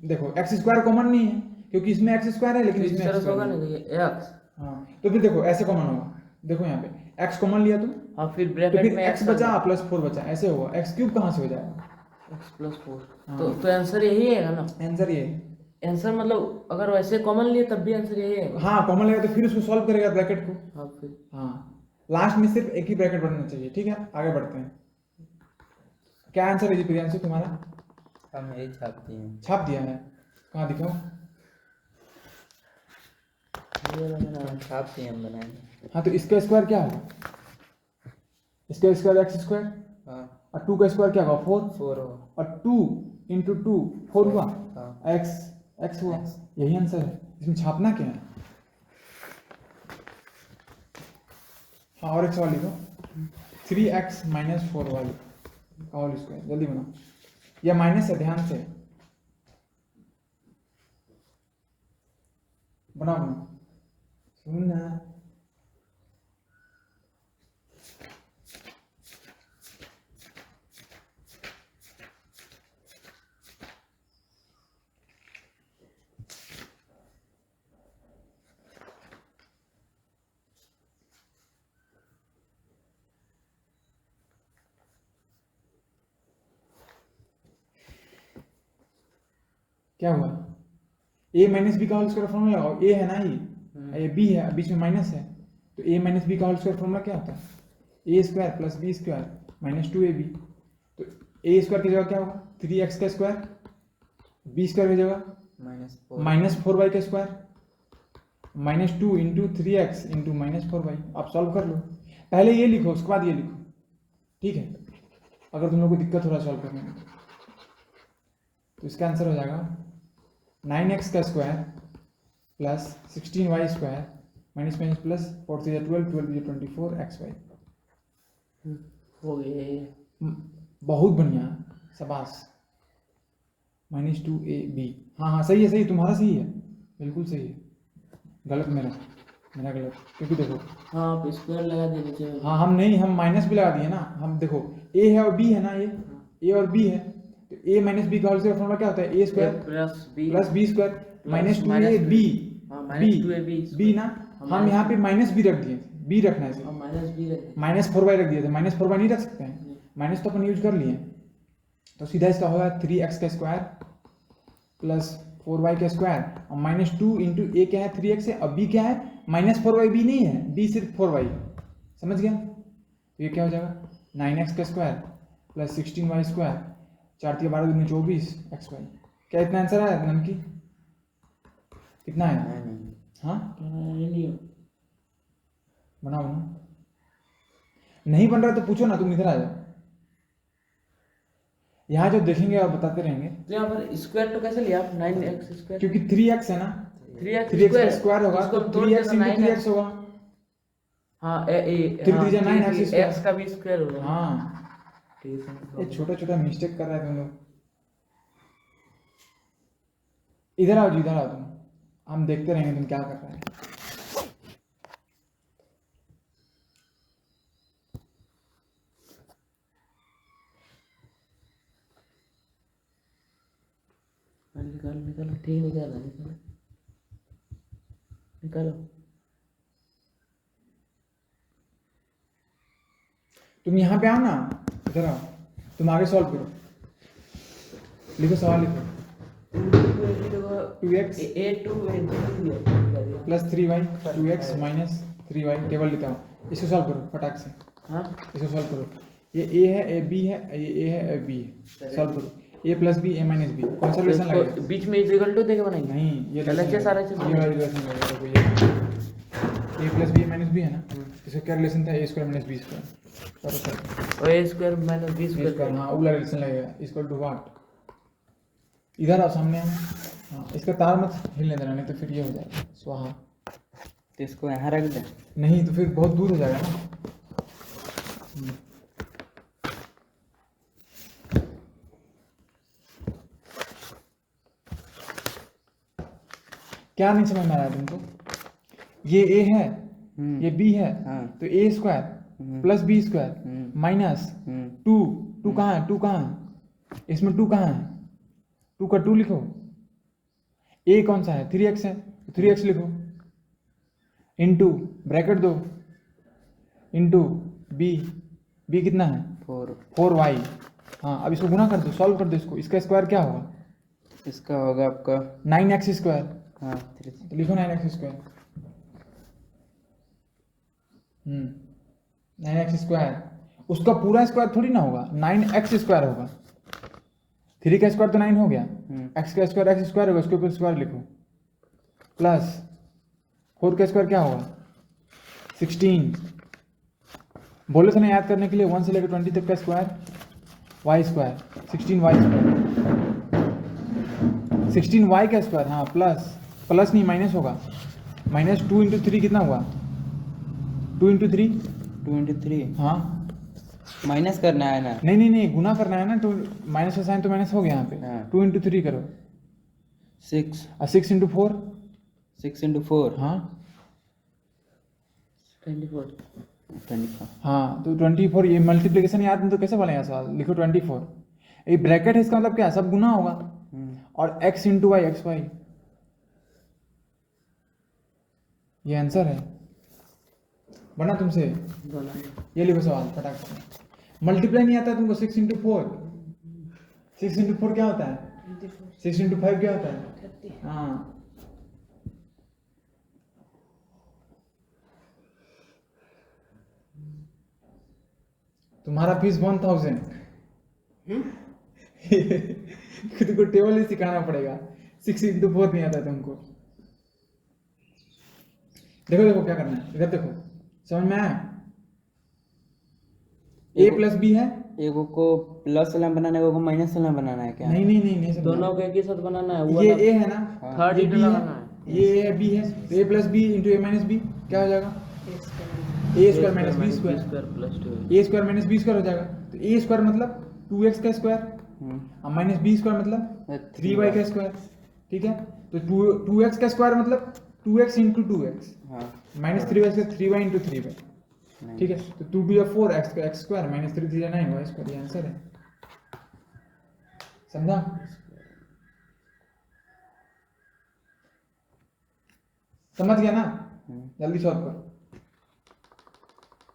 देखो एक्स स्क्वायर कॉमन नहीं है क्योंकि इसमें एक्स स्क्वायर है, लेकिन इसमें x होगा स्क्वायर ना है। एक्स। हाँ तो फिर देखो ऐसे कॉमन होगा, देखो यहाँ पे x कॉमन लिया तुम, हाँ फिर तो ब्रैकेट फिर में x बचा प्लस 4 बचा, ऐसे होगा। x क्यूब कहाँ से हो जाएगा? x प्लस 4, तो आंसर यही है ना? आंसर ये है। आंसर मतलब अगर वैसे कॉमन लिए तब भी आंसर यही है। हाँ कॉमन लेगा तो फिर उसको सॉल्व करेगा ब्रैकेट को। हाँ फिर हाँ लास्ट में सिर्फ एक ही ब्रैकेट बनना चाहिए, ठीक है? आगे बढ़ते हैं। क्या आंसर है जी प्रियांशु तुम्हारा? हम यही छापते हैं। छाप दिया है, कहाँ दिखाओ? हम छापते हैं, हम बनाएंगे। हाँ तो इसका स्क्वायर क्या होगा? इसका स्क्वायर एक्स स्क्वायर, हाँ और 2 का स्क्वायर क्या होगा? 4, 4 हो। और 2 इंटू 2 4 हुआ, हाँ एक्स हुआ। यही आंसर है, इसमें छापना क्या है? हाँ और एक सवाल लिखो, 3x माइनस 4y का होल स्क्वायर, जल्दी बनाओ। या माइनस है, ध्यान से बनाओ। सुनना, क्या हुआ? a माइनस बी का होल स्क्वायर फॉर्मूला लगाओ। a है ना, ये b है, बीच में माइनस है, तो a माइनस बी का होल स्क्वायर फॉर्मूला क्या होता है? a square plus b square minus 2ab। तो a स्क्वायर की जगह क्या होगा? 3x का स्क्वायर, b स्क्वायर की जगह माइनस 4y का square, minus 2 into 3x into minus 4y। आप सॉल्व कर लो, पहले ये लिखो उसके बाद ये लिखो, ठीक है? अगर तुम लोग को दिक्कत हो रहा है सॉल्व करने में, तो इसका आंसर हो जाएगा 9x का square plus 16y square minus minus plus 4 से 12, 12 से 24 xy। हो गया ये। बहुत बढ़िया, शाबाश। Minus 2ab। हाँ सही है, सही, तुम्हारा सही है, बिल्कुल सही है। गलत मेरा गलत, क्योंकि देखो हाँ आप स्क्वायर लगा दे नीचे में। हाँ हम माइनस भी लगा दिए ना। हम देखो a है और b है ना, ये a और b है, तो a माइनस बी का होल स्क्वायर फॉर्मूला क्या होता है? a square plus b square minus 2ab b ना। हम यहाँ पे माइनस b रख दिए, b रखना है, और माइनस बी माइनस 4y रख दिए थे, माइनस 4y नहीं रख सकते हैं, माइनस तो अपन यूज कर लिए। तो सीधा इसका होगा 3x का स्क्वायर प्लस 4y का स्क्वायर और माइनस 2 इंटू ए क्या है 3x है, और b क्या है माइनस 4y, b नहीं है, b सिर्फ 4y, समझ गया? तो ये क्या हो जाएगा 9x का स्क्वायर प्लस 16y स्क्वायर, 4 3 12 दूनी 24 x y। क्या इतना आंसर आया नन की? कितना है? हाँ नहीं बनाओ ना, नहीं बन रहा तो पूछो ना, तुम इधर आ जाओ, यहाँ जो देखेंगे और बताते रहेंगे। तो यहाँ पर स्क्वायर तो कैसे लिया आप 9x स्क्वायर? क्योंकि 3x है ना, 3x का स्क्वायर होगा तो 3x इंटू 3x होगा। हाँ 9x x का भी स्क्वायर होगा। हाँ ठीक है, ये छोटा छोटा मिस्टेक कर रहा है तुम लोग। इधर आओ जी, इधर आओ तुम, हम देखते रहेंगे तुम क्या कर रहे हैं। निकालो ठीक, निकालो। तुम यहाँ पे आओ ना, इधर आओ, तुम आगे सॉल्व करो, लिखो सवाल लिखो। 2x plus 3y 2x minus 3y table लेता हूँ, इसको सॉल्व करो फटाक से। हाँ इसको सॉल्व करो, ये a है, ये b है, ये a है, ये b है, सॉल्व करो। a plus b a minus b, कौन सा रिलेशन लगेगा? बीच में इक्वल टू देके बनाएंगे। नहीं, ये अलग से सारा चीज ये वाला रिलेशन लगेगा। देखो ये a plus b minus b है ना, इसका क्या रिलेशन था? a square minus B square, करो सर। और a square minus b square, हाँ वो वाला रिलेशन लगेगा, इक्वल टू व्हाट? इधर आओ सामने आओ। हाँ इसका तार मत हिलने देना, नहीं तो फिर ये हो जाएगा स्वाहा। तो इसको यहाँ रख दे। नहीं तो फिर बहुत दूर हो जाएगा ना। क्या नहीं समझ में आ रहा है तुमको? ये a है, ये b है, हाँ। तो a square plus b square minus 2 कहाँ है? 2 कहाँ है? इसमें 2 कहाँ है? 2 का 2 लिखो। a कौन सा है? 3x है, 3x लिखो, इंटू ब्रैकेट दो, इंटू b कितना है? 4y। हाँ अब इसको गुना कर दो, सॉल्व कर दो इसको, इसका स्क्वायर क्या होगा? इसका होगा आपका 9x स्क्वायर। हाँ तो लिखो 9x स्क्वायर। 9x स्क्वायर, उसका पूरा स्क्वायर थोड़ी ना होगा, 9x स्क्वायर होगा। 3 का स्क्वायर तो 9 हो गया, x का स्क्वायर x स्क्वायर होगा, उसके ऊपर स्क्वायर लिखो, प्लस 4 का स्क्वायर क्या होगा? 16। बोले थे ना याद करने के लिए 1 से लेकर 20 तक का square, y square 16y square, 16y का स्क्वायर। हाँ प्लस नहीं माइनस होगा, माइनस 2 इंटू 3 कितना हुआ? 2 इंटू 3 2 इंटू 3 हाँ माइनस करना है ना। नहीं गुना करना है ना, तो माइनस का साइन तो माइनस हो गया यहाँ पे। हाँ। 2 इंटू 3 करो, 6 और 6 इंटू 4 6 इंटू 4 हाँ 24 हाँ तो 24। ये मल्टीप्लिकेशन याद नहीं तो कैसे बनेगा सवाल? लिखो 24, ये ब्रैकेट है, इसका मतलब क्या? सब गुना होगा, और x into y x y, ये आंसर है। बना तुमसे? ये लिखो सवाल फटाक से। मल्टीप्लाई नहीं आता तुमको? 6 इंटू 4, 6 इंटू 4 क्या होता है? 6 इंटू 5 क्या होता है? हाँ तुम्हारा फीस 1000। खुद को टेबल ही सिखाना पड़ेगा, 6 इंटू 4 नहीं आता तुमको। देखो क्या करना है, इधर देखो, समझ में आया? a प्लस बी है, एगो को प्लस वाला बनाना है, एगो को माइनस वाला बनाना है क्या? नहीं समझा। दोनों को एक ही साथ बनाना है। वो ये वाला- a है ना, थर्ड ये इंटू b लगाना है, ये a b है, तो a plus B into a minus b क्या हो जाएगा? a square minus B square, square plus 2 a square minus B square हो जाएगा। तो a स्क्वायर मतलब 2x का स्क्वायर अब माइनस बी स्क्वायर मतलब 3y का स्क्वायर, ठीक है। तो 2x का स्क्वायर मतलब 2x into 2x, minus 3y से 3y इंटू 3y, ठीक है। तो 2 2 या 4 x का x square minus 3 3 9 y square, ये आंसर है। समझा? समझ गया ना? जल्दी सॉल्व कर,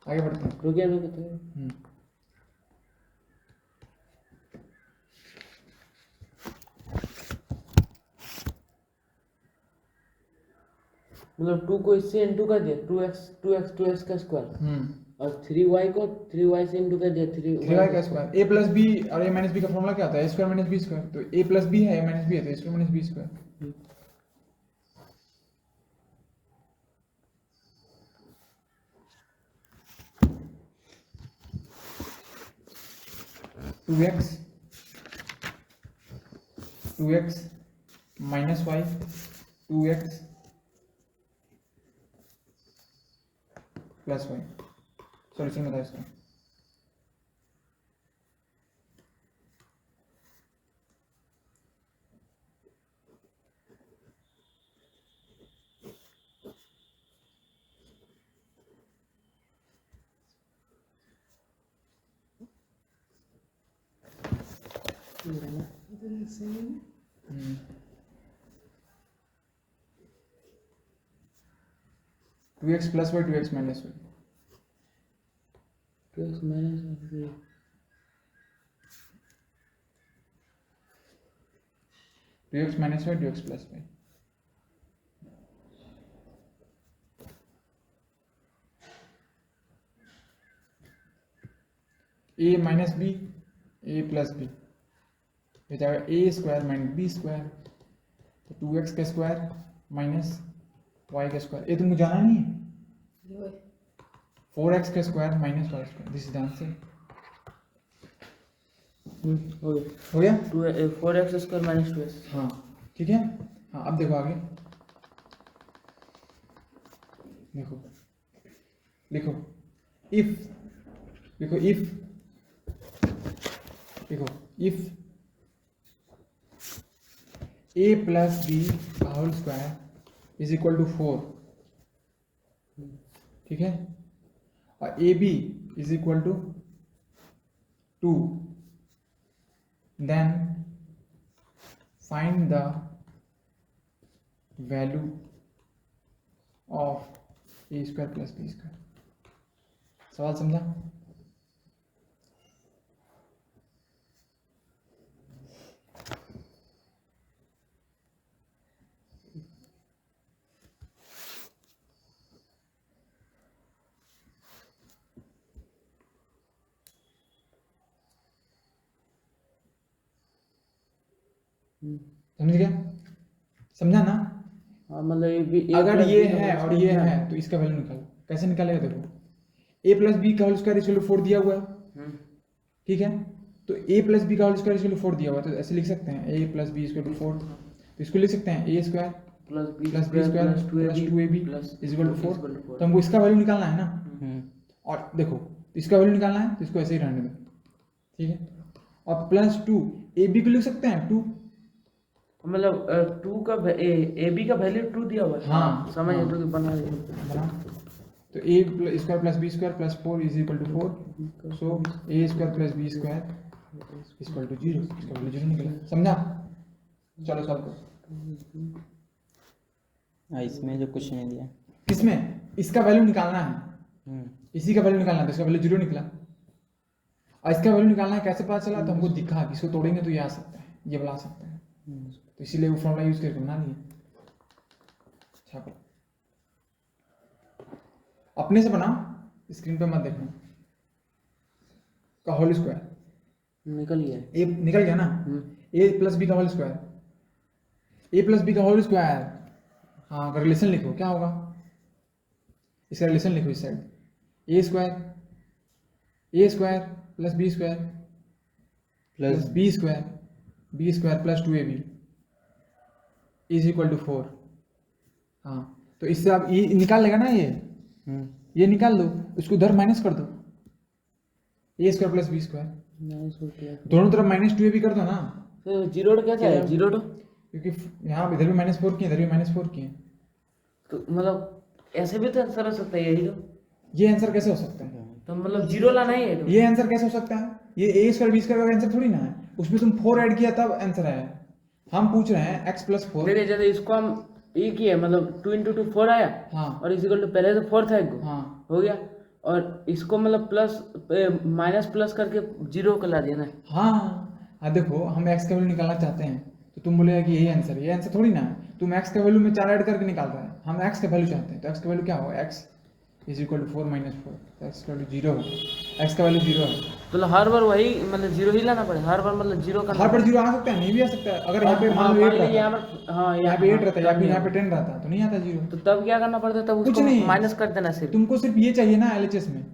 आगे बढ़ते हैं। रुकिए रुकिए तो मतलब 2 को इससे इंटू कर दिया, 2x का स्क्वायर, और 3y को 3y से इंटू कर दिया, 3y का स्क्वायर। a प्लस बी और a माइनस बी का फॉर्मूला क्या होता है? a square minus B square. तो a प्लस बी है, a माइनस बी है, तो a square minus B square. Two x minus y 2x plus y, solution बताओ इसका। इतना सही है। 2x plus y 2x minus y, 2x minus 2x minus y 2x plus y. a minus b a plus B हो जाएगा a square minus B square, तो 2x का square minus y का स्क्वायर। ये तुमको जाना नहीं है? 4x का square minus y square, this is the answer. हो गया? 4x square minus 2x। हाँ ठीक है। हाँ अब देखो आगे, देखो लिखो इफ, देखो इफ, देखो इफ a प्लस बी का whole square is equal to 4, ठीक है, और a b is equal to 2, then find the value of a square plus B square. सवाल समझा? समझ गया? समझा ना? हाँ मतलब ये भी अगर ये है और ये है तो इसका वैल्यू निकालो। कैसे निकालेगा? देखो a प्लस बी का होल स्क्वायर इक्वल टू 4 दिया हुआ है, ठीक है, तो a प्लस बी का होल स्क्वायर इक्वल टू 4 दिया हुआ है, तो ऐसे लिख सकते हैं a plus b equal to 4, तो इसको लिख सकते हैं a square plus B square plus 2ab is equal to 4। तो हमको इसका वैल्यू निकालना है ना, और देखो इसका वैल्यू निकालना है तो इसको ऐसे ही रहने दो, ठीक है, और प्लस 2 ab को लिख सकते हैं 2, मतलब 2 का ए बी का वैल्यू 2 दिया हुआ है। हाँ, समझ हाँ। तो कि बना दिया। बना, तो a square plus B square plus 4 is equal to 4, so a square plus B square equal to 0, इसका वैल्यू 0 निकला। समझा? चलो सॉल्व करो। इसमें जो कुछ नहीं दिया, किसमें? इसका वैल्यू निकालना है, इसी का वैल्यू निकालना है, तो इसका वैल्यू 0 निकला, और इसका वैल्यू निकालना है कैसे पता चला? तो हमको दिखा कि इसको तोड़ेंगे तो ये आ सकता है, ये वाला आ सकता है, तो इसीलिए वो फॉर्मूला यूज करके बना दिए। छापो, अपने से बनाओ, स्क्रीन पे मत देखना। का होल स्क्वायर निकल गया। ए निकल गया ना, ए प्लस बी का होल स्क्वायर, ए प्लस बी का होल स्क्वायर, हाँ का रिलेशन लिखो, क्या होगा? इसका रिलेशन लिखो इस side, a square plus B square plus B square plus 2ab is equal to 4। हाँ तो इससे आप ये निकाल लेगा ना, ये निकाल दो, इसको उधर माइनस कर दो, A square plus B square, minus four क्या दोनों तरफ माइनस टू ए भी कर दो ना, तो जीरो कैसा है जीरो क्योंकि यहाँ इधर भी माइनस फोर की है, इधर भी माइनस फोर की है, तो मतलब ऐसे भी तो आंसर हो सकता है यही तो ये आंसर कैसे हो सकता है? तो मतलब जीरो लाना ही है ये आंसर कैसे हो सकता है? ये ए स्क्वायर बी स्क्वायर का आंसर थोड़ी ना है, उसमें तुम 4 ऐड किया तब आंसर आया। हम पूछ रहे हैं x प्लस फोर। देखिए जैसे इसको हम ये किए मतलब 2 into 2 4 आया हाँ और इक्वल टू पहले तो 4 था एक को हाँ हो गया और इसको मतलब प्लस माइनस प्लस करके जीरो को ला दिया ना। हाँ हाँ, देखो हम x का वैल्यू निकालना चाहते हैं तो तुम बोलेगा कि यही आंसर, ये आंसर थोड़ी ना है, तुम x का वैल्यू में 4 ऐड करके निकाल रहे हैं, हम x का वैल्यू चाहते हैं, तो x का वैल्यू क्या होगा? x is equal to 4 minus 4, तो x का वैल्यू 0 है, x का वैल्यू 0 है। तो हर बार वही मतलब जीरो ही लाना पड़ेगा हर बार मतलब जीरो का हर पर 0 आ सकता है, नहीं भी आ सकता है, अगर यहाँ पे मान लो 8 रहता, यहाँ पर हाँ यहाँ पे 8 रहता या फिर यहाँ पे 10 रहता तो नहीं आता 0। तो तब क्या करना पड़ता है तब कुछ उसको नहीं, माइनस कर देना सिर्फ तुमको सिर्फ ये चाहिए ना LHS में,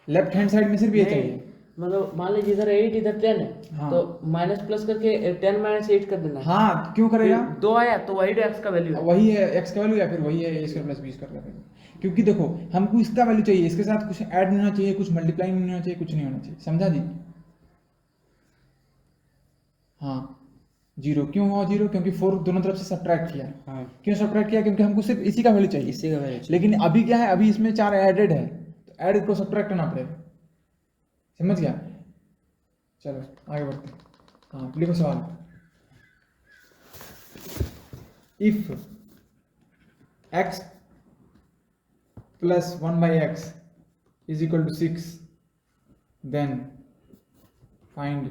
लेफ्ट हैंड साइड में सिर्फ ये चाहिए। मतलब मान लीजिए इधर 8 इधर 10 है हाँ। तो माइनस प्लस करके 10 माइनस 8 कर देना है। हाँ क्यों करेगा? फिर 2 आया तो वही तो x का वैल्यू है। वही है x का वैल्यू या फिर वही है a square plus B square का वैल्यू, क्योंकि देखो हमको इसका वैल्यू चाहिए, इसके साथ कुछ ऐड नहीं होना चाहिए, कुछ मल्टीप्लाई नहीं होना चाहिए, कुछ नहीं होना चाहिए, समझा जी? हाँ 0 क्यों हुआ 0? क्योंकि 4 दोनों तरफ से सब्ट्रैक्ट किया। हाँ क्यों सब्ट्रैक्ट किया? क्योंकि हमको सिर्फ इसी का वैल्यू चाहिए, इसी का वैल्यू लेकिन अभी क्या है, अभी इसमें 4 एडेड है तो ऐड को सब्ट्रैक्ट करना पड़ेगा, समझ गया? चलो आगे बढ़ते हैं। हाँ लिखो सवाल। If x plus 1/x is equal to 6 then find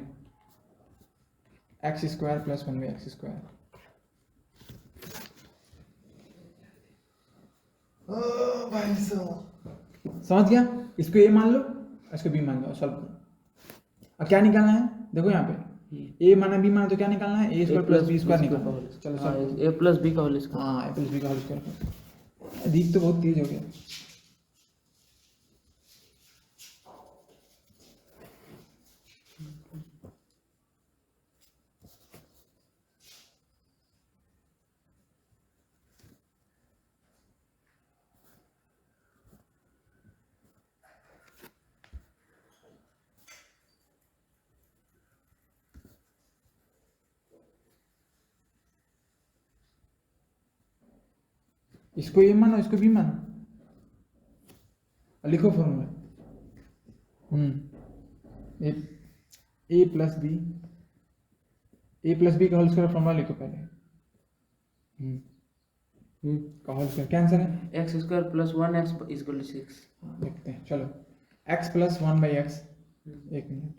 x square plus 1/x square. भाई साहब समझ गया? इसको a मान लो, इसको b मान लो, सॉल्व करो। अब क्या निकालना है? देखो यहाँ पे a माना b माना तो क्या निकालना है? a square plus b square निकालना है। चलो सॉल्व। a प्लस b का होल स्क्वायर। हाँ a प्लस b का होल स्क्वायर। दीप तो बहुत तेज हो गया। इसको ए मानो, इसको बी मानो, लिखो formula. A plus b, A plus B का होल स्क्वायर फॉर्मूला लिखो पहले। का होल स्क्वायर क्या आंसर है? X square plus 1x equal to 6। हाँ, लिखते हैं चलो। x प्लस 1/x, एक मिनट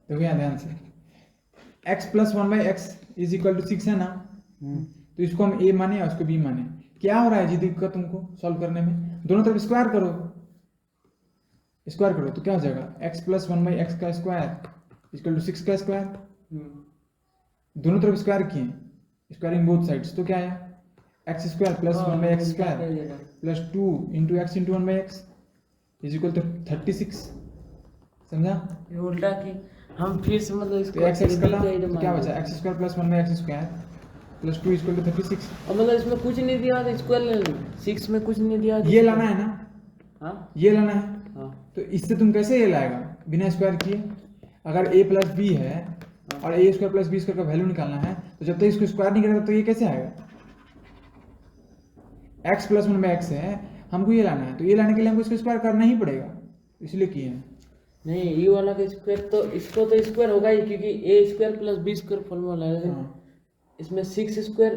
देखो यहाँ ध्यान से, x plus 1/x is equal to 6 है ना, तो इसको हम a माने या उसको b माने? क्या हो रहा है जी दिक्कत तुमको सॉल्व करने में? दोनों तरफ स्क्वायर करो, स्क्वायर करो तो क्या हो जाएगा? x प्लस 1/x का स्क्वायर इक्वल टू 6 का स्क्वायर। दोनों तरफ स्क्वायर किए, स्क्वायरिंग बोथ साइड्स, तो क्या आया? x square plus 1/x square plus 2 into x into 1/x is equal to 36। समझा? ये उल्टा की हम फिर से मतलब इसको तो x कर ला का ही तो क्या बचा? x square plus 1/x square plus 2 equal to 36। और मतलब इसमें कुछ नहीं दिया तो स्क्वायर ले लो, 6 में कुछ नहीं दिया ये लाना है ना, हाँ ये लाना है, हाँ तो इससे तुम कैसे ये लाएगा बिना स्क्वायर किए? अगर a प्लस बी है और a square plus B square का वैल्यू निकालना है तो जब तक इसको स्क्वायर नहीं करेगा तो ये कैसे आएगा? x प्लस 1/x है, हमको ये लाना है, तो ये लाने के लिए हमको इसको स्क्वायर करना ही पड़ेगा, इसलिए किए हैं। नहीं ये वाला का स्क्वायर तो इसको तो स्क्वायर होगा ही क्योंकि A square plus B square formula है। हाँ। इसमें 6 स्क्वायर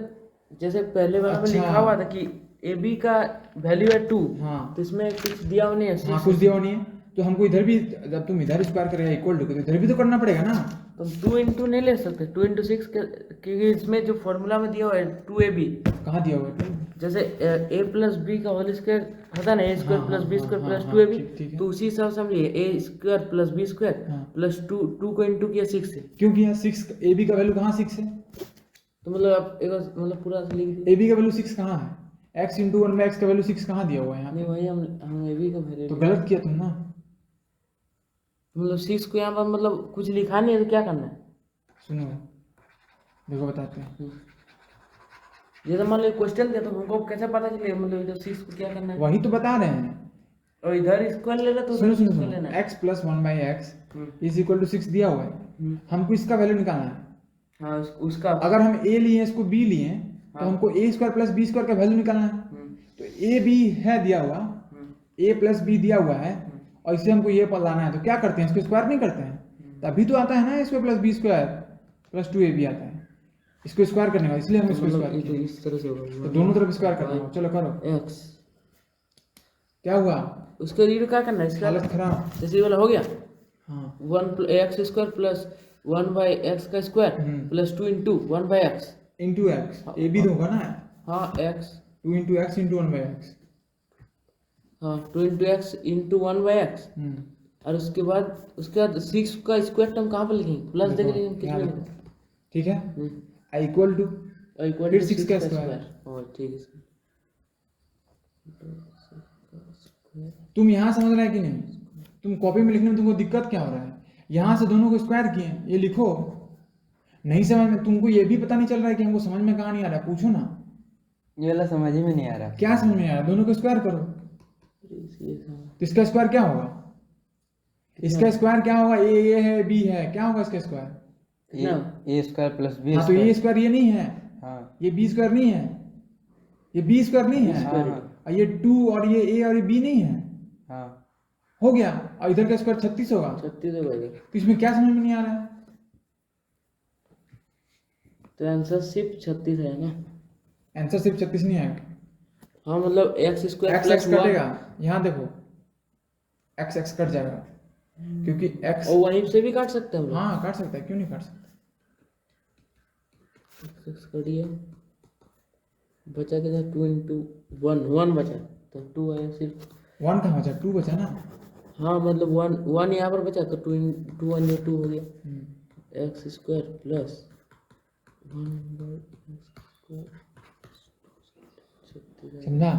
जैसे पहले वाला में अच्छा। लिखा हुआ था कि ए बी का वैल्यू है 2, हाँ तो इसमें कुछ दिया हुआ नहीं है हाँ 6। कुछ दिया नहीं है, तो हमको इधर भी, जब तुम इधर स्क्वायर करेगा इक्वल टू, तो इधर भी तो करना पड़ेगा ना। तो 2 इंटू नहीं ले सकते, 2 इंटू 6 क्योंकि इसमें जो फॉर्मूला में दिया हुआ है 2ab, कहाँ दिया हुआ है? जैसे a प्लस बी का होल स्क्वायर होता है ना, ए स्क्वायर हाँ, प्लस बी हाँ, स्क्वायर हाँ, प्लस हाँ, 2ab, ठीक है। तो उसी हिसाब से समझिए ए स्क्वायर प्लस बी स्क्वायर हाँ। प्लस 2 को इंटू किया 6 से, क्यों किया? 6 ए बी का वैल्यू कहाँ 6 है? तो मतलब आप एक बार मतलब पूरा लिख दीजिए। ए बी का वैल्यू 6 कहाँ है? x इंटू 1/x का वैल्यू 6 कहाँ दिया हुआ है यहाँ नहीं पे? वही हम ए बी का वैल्यू तो गलत किया तुम ना। मतलब 6 को यहाँ पर मतलब कुछ लिखा नहीं है तो क्या करना है? सुनो देखो बताते हैं। ये तो मान लो क्वेश्चन दिया तो हमको कैसे पता चलेगा मतलब इधर 6 को क्या करना है? वही तो बता रहे हैं, और इधर स्क्वायर ले रहा तो सुनो उधर सुनो स्क्वायर सुनो, लेना है। x plus one by x hmm, is equal to 6 दिया हुआ है, हमको इसका वैल्यू निकालना है। हाँ उसका अगर हम a लिए इसको b लिए तो हाँ। हमको a square plus B square का वैल्यू निकालना है। तो a b है दिया हुआ, a प्लस बी दिया हुआ है, और इसे हमको ये पर लाना है, तो क्या करते हैं, इसको स्क्वायर नहीं करते हैं, तभी तो आता है ना a square plus B square plus 2ab आता है, इसको स्क्वायर करने का, इसलिए हम इसको मतलब स्क्वायर ये तो किए। इस तरह से होगा तो दोनों तरफ स्क्वायर करना होगा, चलो करो। एक्स क्या हुआ, उसके रीड क्या करना है इसका हालत खराब। जैसे ये वाला हो गया हाँ one x square plus one by x का square plus 2 into one by x. Into x, A भी तो होगा ना, हाँ x 2 into x into one by x. हाँ 2 into x into one by x. और उसके बाद 6 का स्क्वायर टर्म कहाँ पर लिखेंगे, प्लस देख लेंगे कितने लिखेंगे। ठीक है, इक्वल टू इक्वल फिर टू 6 6 का का स्क्वायर। स्क्वायर। और ठीक है तुम यहाँ समझ रहे हैं कि नहीं, तुम कॉपी में लिखने में तुमको दिक्कत क्या हो रहा है, यहाँ से दोनों को स्क्वायर किए, ये लिखो। नहीं समझ में, तुमको ये भी पता नहीं चल रहा है कि हमको समझ में कहाँ नहीं आ रहा है, पूछो ना। ये वाला समझ ही में नहीं आ रहा। क्या समझ में आ रहा है, दोनों को स्क्वायर करो, तो इसका स्क्वायर क्या होगा, इसका स्क्वायर क्या होगा, ए है बी है, क्या होगा इसका स्क्वायर, ए स्क्वायर प्लस बी हाँ तो ये स्क्वायर ये नहीं है, हाँ ये बी स्क्वायर नहीं है, ये बी स्क्वायर नहीं है, और ये 2 और ये ए और ये बी नहीं है, हाँ हो गया। और इधर का स्क्वायर 36 होगा, 36 होगा इधर। तो इसमें क्या समझ में नहीं आ रहा है, तो आंसर सिर्फ 36 है ना। आंसर सिर्फ 36 नहीं आएगा, हाँ मतलब x square x plus x कटेगा, यहाँ देखो एक्स एक्स कट जाएगा, क्योंकि एक्स, और वहीं से भी काट सकते हैं हम लोग। हाँ काट सकता है, क्यों नहीं काट सकता। एक्स करिए बचा के 2 इंटू वन बचा, तो 2 आया सिर्फ। 1 कहाँ बचा, 2 बचा ना। हाँ मतलब वन यहाँ पर बचा, तो 2 वन 2 हो गया। एक्स स्क्वायर प्लस 1 समझा,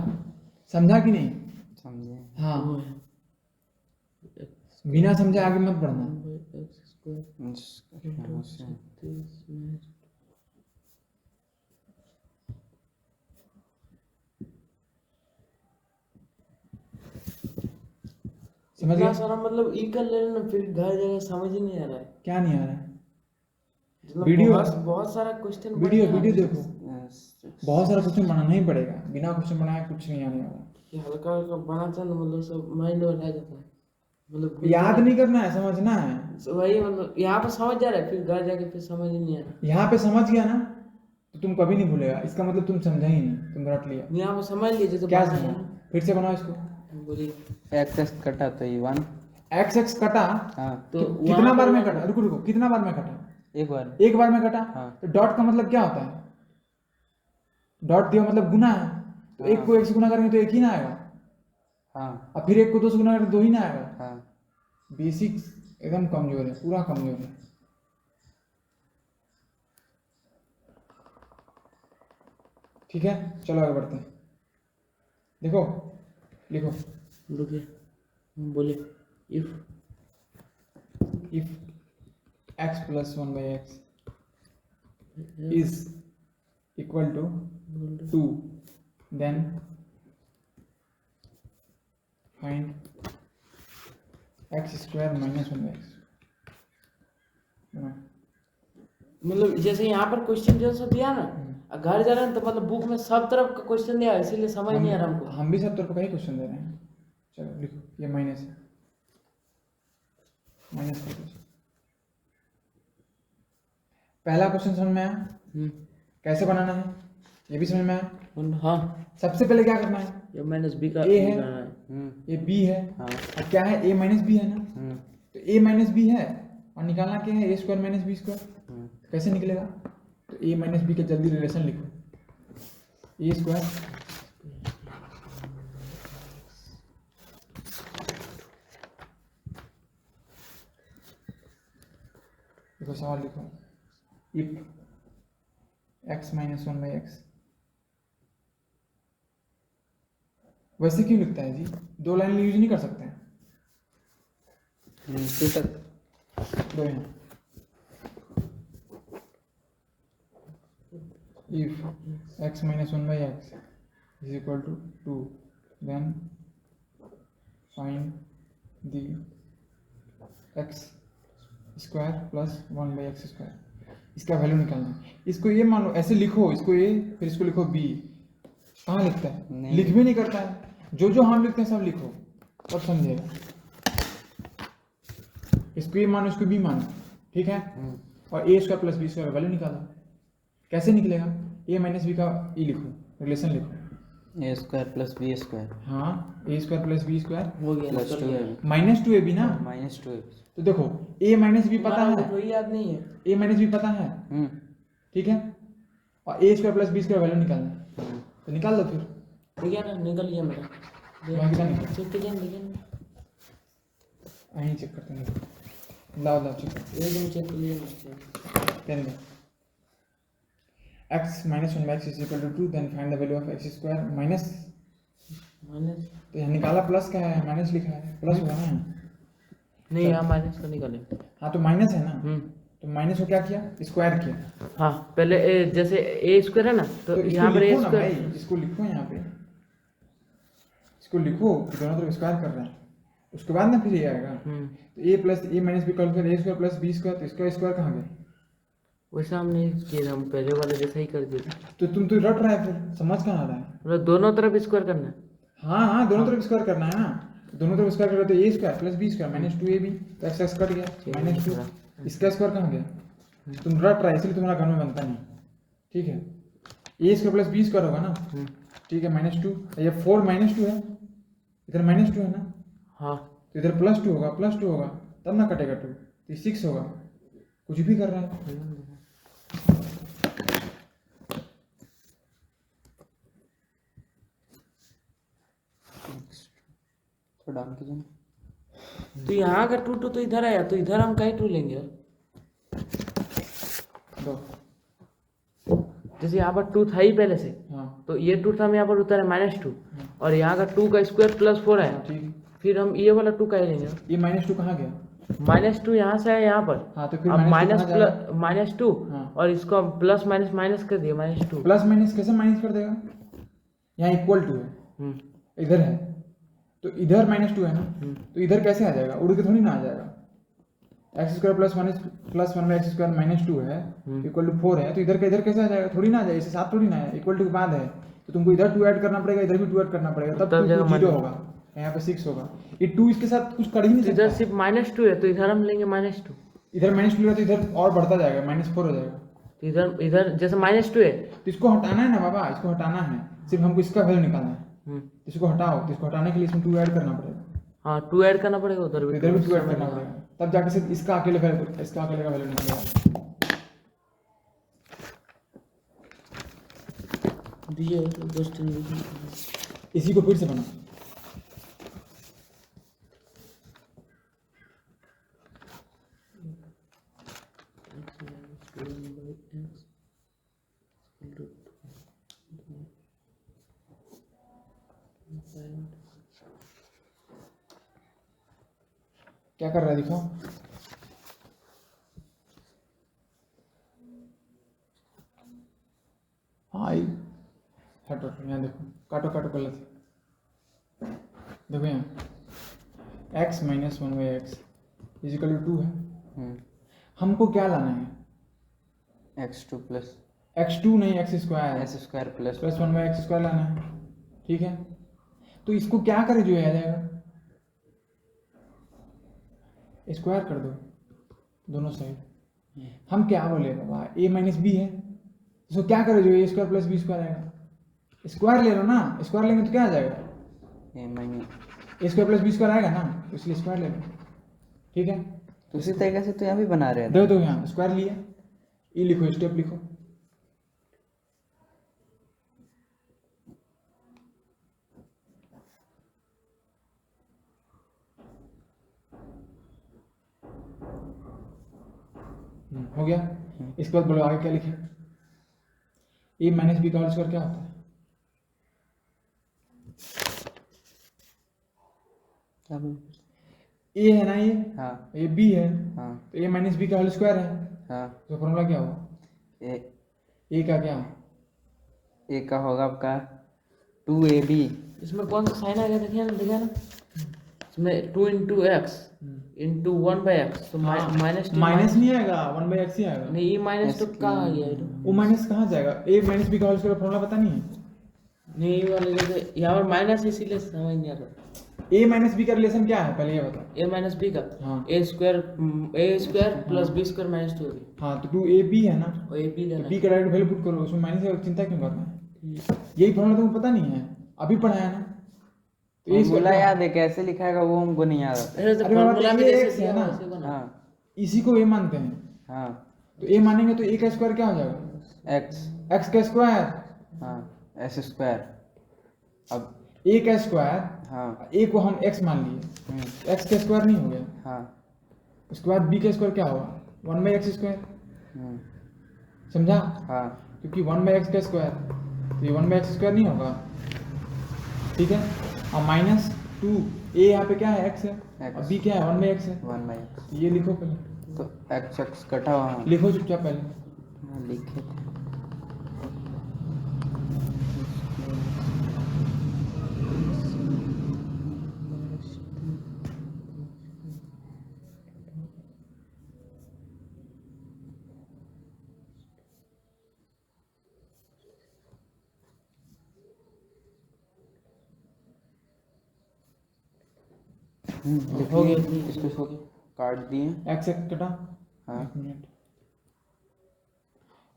समझा कि नहीं, समझे। हाँ बिना समझे आगे मत बढ़ना। एक्स स्क्वायर समझ इतना गए, सारा मतलब ई कर ले ना, फिर घर जाके समझ ही नहीं आ रहा है। क्या नहीं आ रहा है, मतलब वीडियो- बहुत सारा क्वेश्चन वीडियो देखो, बहुत सारा क्वेश्चन बनाना ही पड़ेगा, बिना क्वेश्चन बनाए कुछ नहीं आने वाला। कि हल्का हल्का बनाता है ना, मतलब सब माइंड में रह जाता है, मतलब याद नहीं करना है, समझना है। वही मतलब यहाँ पर समझ जा रहा है, फिर घर जाके फिर समझ ही नहीं आ रहा। यहाँ पे समझ गया ना तो तुम कभी नहीं भूलेगा, इसका मतलब तुम समझा ही नहीं, तुम रट लिया। यहाँ पर समझ लीजिए, क्या समझा, फिर से बनाओ इसको। बोलिए। एक्स कटा तो ये 1, एक्स एक्स कटा, हाँ तो कितना वहाँ बार पर में कटा, रुको रुको, कितना बार में कटा, एक बार एक बार में कटा। हाँ। तो डॉट का मतलब क्या होता है, डॉट दिया मतलब गुना है, तो एक को एक से गुना करेंगे तो एक ही ना आएगा, हाँ और फिर एक को 2 से गुना करेंगे तो 2 ही ना आएगा। हाँ बेसिक्स एकदम कमजोर है, पूरा कमजोर है। ठीक है, चलो आगे बढ़ते हैं। देखो लिखो, रुकिए, बोलिए। if x plus 1 by x is equal to 2, then find x square minus 1 by x। मतलब जैसे यहाँ पर क्वेश्चन जैसा दिया ना, घर जा रहे हैं तो मतलब बुक में सब तरफ का क्वेश्चन दिया है, इसीलिए समझ नहीं आ रहा हमको। हम भी सब तरफ का ही क्वेश्चन दे रहे हैं। चलो लिखो, ये माइनस है, माइनस कर दो। पहला क्वेश्चन समझ में आया, कैसे बनाना है ये भी समझ में आया। हाँ सबसे पहले क्या करना है, ये माइनस बी का A है। बनाना है। ये b है, हाँ। और क्या है, a माइनस बी है ना, तो a माइनस बी है, और निकालना क्या है, a square minus B square. कैसे निकलेगा, तो a माइनस बी का जल्दी रिलेशन लिखो, a स्क्वायर देखो, सवाल लिखो, if x minus 1 by x. वैसे क्यों लिखता है जी, 2 लाइन यूज नहीं कर सकते हैं, दो यहाँ। if x minus 1 by x is equal to 2, then find the x square plus 1/x²। इसका वैल्यू निकालना है। इसको ये मान लो, ऐसे लिखो इसको ए, फिर इसको लिखो बी। कहाँ लिखता है? नहीं। लिख भी नहीं करता है। जो जो हम लिखते हैं सब लिखो, तब समझेगा। इसको ए मानो, इसको बी मानो, ठीक है। और A square plus B square value निकालो। कैसे निकलेगा? ए माइनस बी का ई लिखो, रिलेशन लिखो। ए स्क्वायर प्लस बी स्क्वायर हाँ, A square plus B square हो गया, प्लस निकल 2 गया। माइनस 2ab ना। -2 तो देखो ए माइनस बी पता तुम्हारा है, कोई याद नहीं है। ए माइनस बी पता है, ठीक है। और A square plus B square value निकालना है, तो निकाल दो फिर। ठीक है ना, निकल गया मेरा। वहाँ कितना निकला? चेक कीजिए, लेकिन यहीं चेक करते हैं। लाओ लाओ चेक करते एकदम चेक कीजिए। हैं। पेन दो। x minus 1/x is equal to 2, then find the value of x square minus। Minus तो यहाँ निकाला प्लस का है, माइनस लिखा है, प्लस हुआ ना। नहीं, यहाँ माइनस का निकाले। हाँ तो माइनस है ना, तो माइनस को क्या किया? स्क्वायर किया। हाँ, पहले जैसे ए स्क्वायर है ना, तो तो यहाँ पर ए लिखो ना भाई, स्क्वायर। इसको लिखो यहाँ पे, इसको लिखो कि दोनों तरफ स्क्वायर कर रहे हैं। उसके बाद ना फिर ये आएगा। तो A plus A minus B call कर A square plus B square, तो इसका स्क्वायर कहाँ गया? वैसा हम नहीं किए, हम पहले वाले जैसा ही कर दिए। तो तुम तो रट रहा है, फिर समझ कहाँ आ रहा है? मतलब दोनों तरफ स्क्वायर करना है। हाँ हाँ, दोनों तरफ स्क्वायर करना है ना। दोनों तरफ स्क्वायर कर रहे तो A square plus B square minus 2ab, तो एक्स कट गया -2। इसका स्क्वायर कहाँ गया? तुम रट रहा है, इसलिए तुम्हारा घर में बनता नहीं, ठीक है। A square plus B square होगा ना, ठीक है, -2। ये 4 -2 है, इधर -2 है ना, हाँ, तो इधर +2 होगा, +2 होगा, तब ना कटेगा 2, तो 6 होगा। कुछ भी कर रहा है। तो डाल कीजिए ना। तो यहाँ अगर 2 तो इधर आया, तो इधर हम कहीं 2 लेंगे। दो। जैसे यहाँ पर 2 था ही पहले से, हाँ तो ये 2 था, हम यहाँ पर उतारे -2, और यहाँ का 2 का स्क्वायर +4 है, ठीक है। फिर हम ये वाला 2 का ही लेंगे। ये -2 कहाँ गया? -2 यहाँ से है यहाँ पर। हाँ, तो फिर अब -2 कहाँ जाएगा? -2, हाँ। और इसको हम प्लस माइनस माइनस कर दिए, -2। प्लस माइनस कैसे माइनस कर देगा? यहाँ इक्वल टू है, इधर है, तो इधर -2 है ना, तो इधर कैसे आ जाएगा? उड़ के थोड़ी ना आ जाएगा। एक्स स्क्वायर प्लस 1/x² -2 है, इक्वल टू 4 है, तो इधर का इधर कैसे आ जाएगा? थोड़ी ना आ जाएगा, इसके साथ थोड़ी ना है, इक्वल टू के बाद है, तो तुमको इधर 2 ऐड करना पड़ेगा, इधर भी 2 ऐड करना पड़ेगा, तब तब जगह 0 होगा, यहाँ पे 6 होगा। ये 2 इसके साथ कुछ कर ही नहीं इधर सकता। सिर्फ -2 है, तो इधर हम लेंगे -2। इधर -2 है तो इधर और बढ़ता जाएगा, -4 हो जाएगा। तो इधर इधर जैसे -2 है, तो इसको हटाना है ना बाबा, इसको हटाना है, सिर्फ हमको इसका वैल्यू निकालना है। इसको हटाओ, तो इसको हटाने के लिए इसमें 2 ऐड करना पड़ेगा, हाँ 2 ऐड करना पड़ेगा, उधर तो भी इधर भी 2 ऐड करना पड़ेगा, तब जाके सिर्फ इसका अकेले वैल्यू, इसका अकेले का वैल्यू निकलेगा। दिए तो क्वेश्चन इसी को फिर से बना। क्या कर रहा है दिखाओ। हाँ हटो यहाँ देखो, काटो काटो गलत है, देखो यहाँ x - 1/x = 2 है। हमको क्या लाना है? x2 प्लस x2 नहीं, x² s² plus plus 1/x² लाना है, ठीक है। तो इसको क्या करें जो आ जाएगा? स्क्वायर कर दो दोनों साइड। हम क्या बोले बाबा, a - b है, इसको क्या करें जो a² प्लस b² आएगा? स्क्वायर ले लो ना, स्क्वायर लेंगे तो क्या आ जाएगा? a² प्लस b² आएगा ना, तो इसलिए स्क्वायर ले लो, ठीक है। तो उसी तरीके से तो यहाँ भी बना रहे हैं। देखो तो यहाँ स्क्वायर लिया, ई लिखो, स्टेप लिखो, हो गया। इसके बाद बोलो आगे क्या लिखे? a - b का होल स्क्वायर क्या होता है? a है ना ये, हाँ ये b है, हाँ तो a - b का होल स्क्वायर है, हाँ। तो फॉर्मूला क्या होगा? a का क्या? ए का होगा आपका 2ab। इसमें कौन सा साइन आ गया, देखिए ना, देखिए ना, इसमें 2 इंटू एक्स इंटू 1/x तो माइनस माइनस नहीं आएगा, 1/x ही आएगा। नहीं, ये माइनस तो कहाँ आ गया ये तो? वो माइनस कहाँ जाएगा? a माइनस बी का होल स्क्वायर फॉर्मूला पता नहीं है? नहीं, ये वाले जैसे यहाँ पर माइनस इसीलिए समझ नहीं आ रहा। a माइनस बी का रिलेशन क्या है पहले ये बता। a माइनस बी का हाँ। a square plus b square minus 2ab हाँ तो 2ab है ना, और ab लेना b का डायरेक्ट वैल्यू पुट करो, उसमें माइनस है, चिंता क्यों करना है? यही फॉर्मूला तुमको पता नहीं है, अभी पढ़ाया ना। तो ये बोला याद है, कैसे लिखा है वो हमको नहीं याद आता। अरे तो अरे बाबा, फॉर्मूला तो में ये जैसे x दिया है ना? वैसे बना। हाँ इसी को a मानते हैं, हाँ तो a मानेंगे तो a का स्क्वायर क्या हो जाएगा? x x का स्क्वायर। हाँ s स्क्वायर। अब a का स्क्वायर, हाँ a को हम x मान लिए, x का स्क्वायर नहीं हो गया, हाँ उसके बाद b का स्क्वायर क्या होगा? 1/x square. हम्म, समझा? हाँ क्योंकि 1/x का स्क्वायर, तो ये 1/x स्क्वायर नहीं होगा, ठीक है। और माइनस 2, a यहाँ पे क्या है? x है, X। और b क्या है? 1/x है। 1/x ये लिखो पहले, तो x कटा हुआ है। लिखो चुपचाप पहले। हाँ, लिखे थे। हो गया। इसको हो गया, काट दिए। x कटा, हाँ एक मिनट,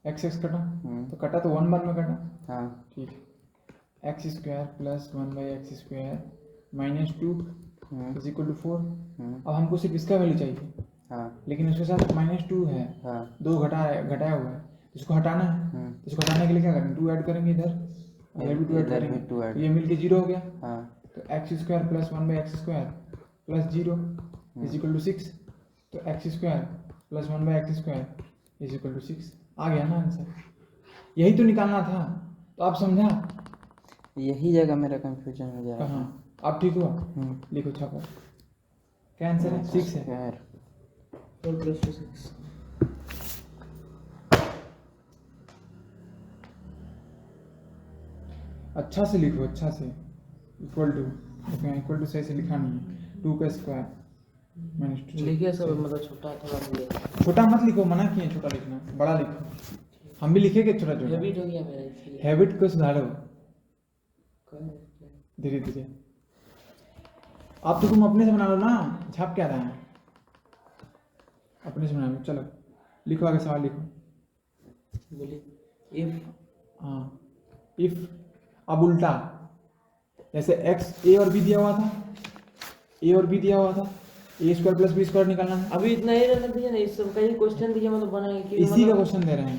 x कटा, हम्म, तो कटा तो 1/1 में कटा, हाँ ठीक है। x square plus 1/x square minus 2 is equal to 4। अब हमको सिर्फ इसका वैल्यू चाहिए, हाँ लेकिन उसके साथ -2 है, हाँ 2 घटाया हुआ है, इसको हटाना है। तो इसको हटाने के लिए क्या करेंगे? 2 ऐड करेंगे इधर, इधर भी 2 ऐड इधर भी करेंगे, 2 ऐड। तो ये मिलके 0 हो गया। हाँ तो x square plus 1/x square plus 0 is equal to 6। तो x square plus 1/x square is equal to 6 आ गया ना आंसर। यही तो निकालना था, तो आप समझा? यही जगह मेरा कंफ्यूजन हो जा रहा है। कहाँ? आप ठीक हुआ? लिखो छापो, क्या आंसर है? 6 है। स्क्वायर 4 + 2 6 अच्छा से लिखो, अच्छा से, इक्वल टू, इक्वल टू सही से लिखा नहीं है, 2 का स्क्वायर माइनस 2। लिखिए सब, मतलब छोटा थोड़ा लिखिए। छोटा मत लिखो, मना किए छोटा लिखना, बड़ा लिखो। हम भी लिखेंगे छोटा छोटा। हैबिट हो गया मेरा इसलिए। हैबिट को सुधारो धीरे धीरे। आप तो तुम अपने से बना लो ना, छाप क्या रहा है? अपने से बना लो। चलो लिखो, आगे सवाल लिखो। बोलिए। इफ हाँ, इफ, अब उल्टा, जैसे x a और b दिया हुआ था, a और b दिया हुआ था, a square plus b square निकालना है। अभी इतना ही रहने दीजिए ना, इस सब का ही क्वेश्चन दिया, मतलब बनाए कि इसी का मतलब क्वेश्चन दे रहे हैं।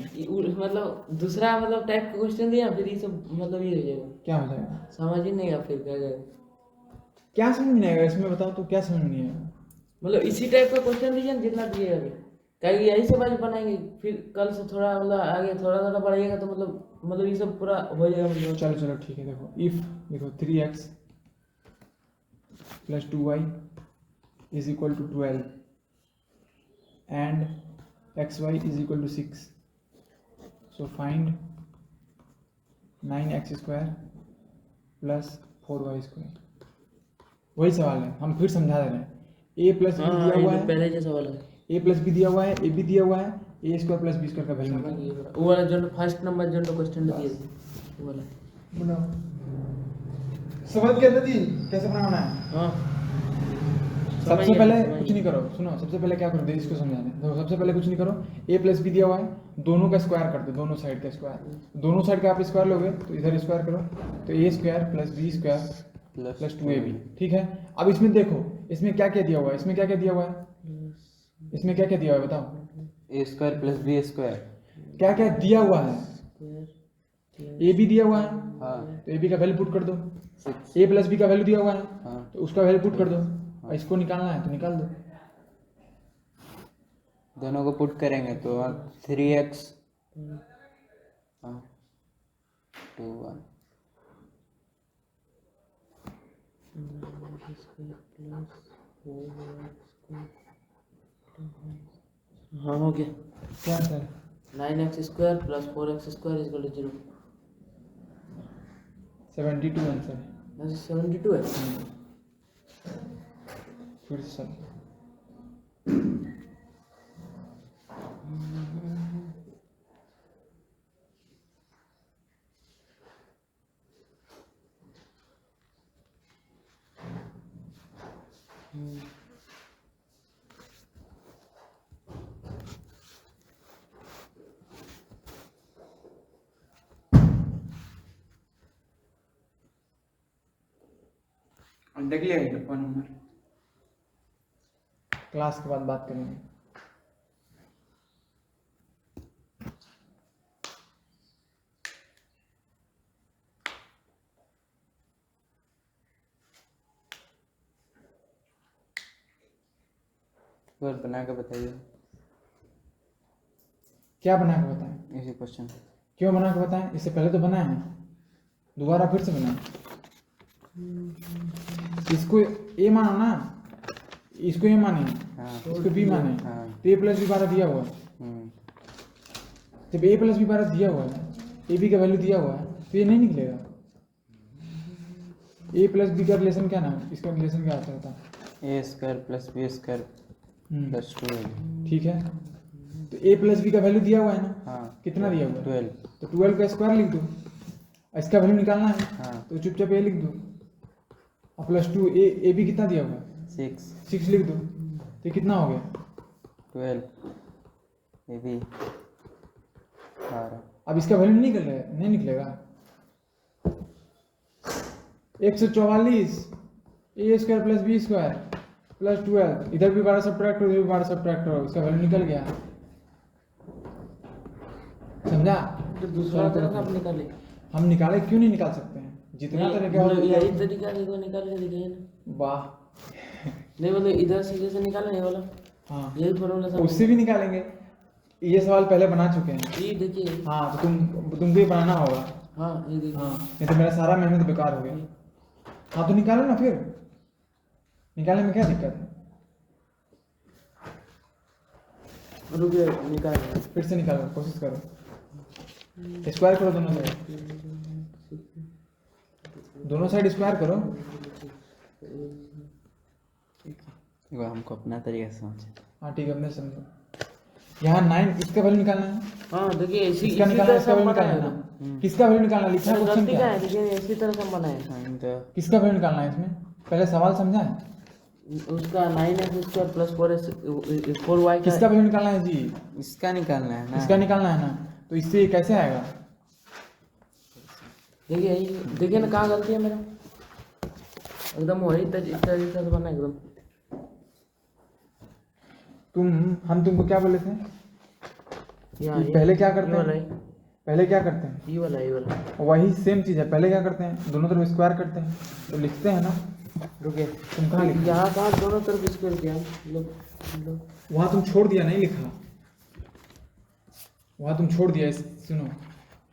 मतलब दूसरा मतलब टाइप का क्वेश्चन दिया, फिर ये सब मतलब ये हो जाएगा, क्या हो जाएगा? समझ ही नहीं आया फिर क्या जाएगा। क्या समझ नहीं आएगा इसमें, बताओ तो क्या समझ नहीं आएगा? मतलब इसी टाइप का क्वेश्चन दीजिए ना जितना दिए अभी, क्या यही सब आज बनाएंगे, फिर कल से थोड़ा मतलब आगे थोड़ा थोड़ा बढ़ाइएगा तो मतलब ये सब पूरा हो जाएगा। मतलब चलो चलो ठीक है, देखो इफ, देखो 3x plus 2y is equal to 12 and xy is equal to 6, so find 9x square plus 4y square. वही सवाल है, हम फिर समझा दे रहे हैं। a प्लस बी दिया हुआ है, पहले जैसा वाला है, a प्लस बी दिया हुआ है, a भी दिया हुआ है, a square plus B square का वैल्यू समझ निकालो। गए। वो वाला जो फर्स्ट नंबर जो क्वेश्चन दिए थे वो वाला। बनाओ, समझ गए दादी कैसे बनाना है? हाँ, सबसे पहले कुछ नहीं करो, सुनो, सबसे पहले क्या करो, इसको समझा दें। देखो सबसे पहले कुछ नहीं करो, a प्लस बी दिया हुआ है, दोनों का स्क्वायर कर दो, दोनों साइड का स्क्वायर, दोनों साइड का आप स्क्वायर लोगे तो इधर स्क्वायर करो, तो a square plus B square plus 2ab, ठीक है। अब इसमें देखो, इसमें क्या क्या दिया हुआ है, इसमें क्या क्या दिया हुआ है, इसमें क्या क्या दिया हुआ है बताओ? a square plus b square. क्या क्या दिया हुआ है? a भी दिया हुआ है, हाँ तो a b का वैल्यू पुट कर दो। 6। a प्लस बी का वैल्यू दिया हुआ है, हाँ तो उसका वैल्यू पुट कर दो, और इसको निकालना है तो निकाल दो। दोनों को पुट करेंगे तो 3x 2 1 हाँ हो गया। क्या answer? 9x square plus 4x square is equal to 0। 72 answer है। 72 है। फिर से चल। देख लिया ये फोन नंबर। क्लास के बाद बात करेंगे। और बना के बताइए क्या बना के बताएं? इसी क्वेश्चन। क्यों बना के बताएं? इससे पहले तो बनाए हैं, दोबारा फिर से बनाएं। इसको ए मानो ना, इसको ए माने, हाँ। इसको बी माने। हाँ। तो ए प्लस बी 12 दिया हुआ है। जब ए प्लस बी 12 दिया हुआ है, ए बी का वैल्यू दिया हुआ है, तो ये नहीं निकलेगा। ए प्लस बी का रिलेशन क्या ना, इसका रिलेशन क्या आता था? A square plus B square plus 2। ठीक है, तो ए प्लस बी का वैल्यू दिया हुआ है ना। हाँ। कितना दिया हुआ है? 12। तो 12 का स्क्वायर लिख दो, इसका वैल्यू निकालना है। हाँ। तो चुपचाप ए लिख दो, और प्लस 2 ए बी कितना दिया हुआ है? 6 लिख दो, तो कितना हो गया? 12 ए बी 12। अब इसका वैल्यू नहीं निकलेगा। 144 A square plus B square plus 12, इधर भी 12 सब्ट्रैक्ट करो, इधर भी 12 सब्ट्रैक्ट करो, इसका वैल्यू निकल गया। समझा? तो दूसरा तरीका आप निकाले। हम निकाले, क्यों नहीं निकाल सकते हैं? जितना तरीका हो यही तरीका है, तो निकाल के दिखाइए ना। वाह। नहीं मतलब इधर सीधे से निकाले नहीं वाला, हाँ, यही फॉर्मूला सब। उससे भी निकालेंगे। ये सवाल पहले बना चुके हैं। ये देखिए। हाँ, तो तुमको ये बनाना होगा। हाँ ये देखिए। हाँ, नहीं तो मेरा सारा मेहनत बेकार हो गया। हाँ, तो निकालो ना फिर, निकालने में क्या दिक्कत है? रुकिए निकाल। फिर से निकालो, कोशिश करो, स्क्वायर करो दोनों साइड स्क्वायर करो। वो हमको अपना तरीका से समझे। हाँ ठीक है, अपने समझो। यहाँ 9, इसका वैल्यू निकालना है। हाँ देखिए इसी इसका इसी निकालना, तरह इसका से वैल्यू बनाया निकालना है। है। किसका वैल्यू निकालना लिखा है? क्वेश्चन गलती क्या क्या है? है देखिए, इसी तरह से बनाया है। किसका वैल्यू निकालना है इसमें? पहले सवाल समझा है? उसका 9x स्क्वायर प्लस 4y का। किसका वैल्यू निकालना है जी? इसका निकालना है ना। इसका निकालना है ना, तो इससे ये कैसे आएगा? देखिए देखिए ना कहाँ गलती है मेरा, एकदम वही तरीका से बना एकदम। हम तुमको क्या बोले थे? यहाँ पहले क्या करते ये वाला हैं? पहले क्या करते हैं? ये वाला वही सेम चीज है। पहले क्या करते हैं? दोनों तरफ स्क्वायर करते हैं, तो लिखते हैं ना। रुके, तुम कहाँ लिखे? यहाँ कहाँ दोनों तरफ स्क्वायर किया लोग। वहाँ तुम छोड़ दिया, नहीं लिखा। वहाँ तुम छोड़ दिया। सुनो,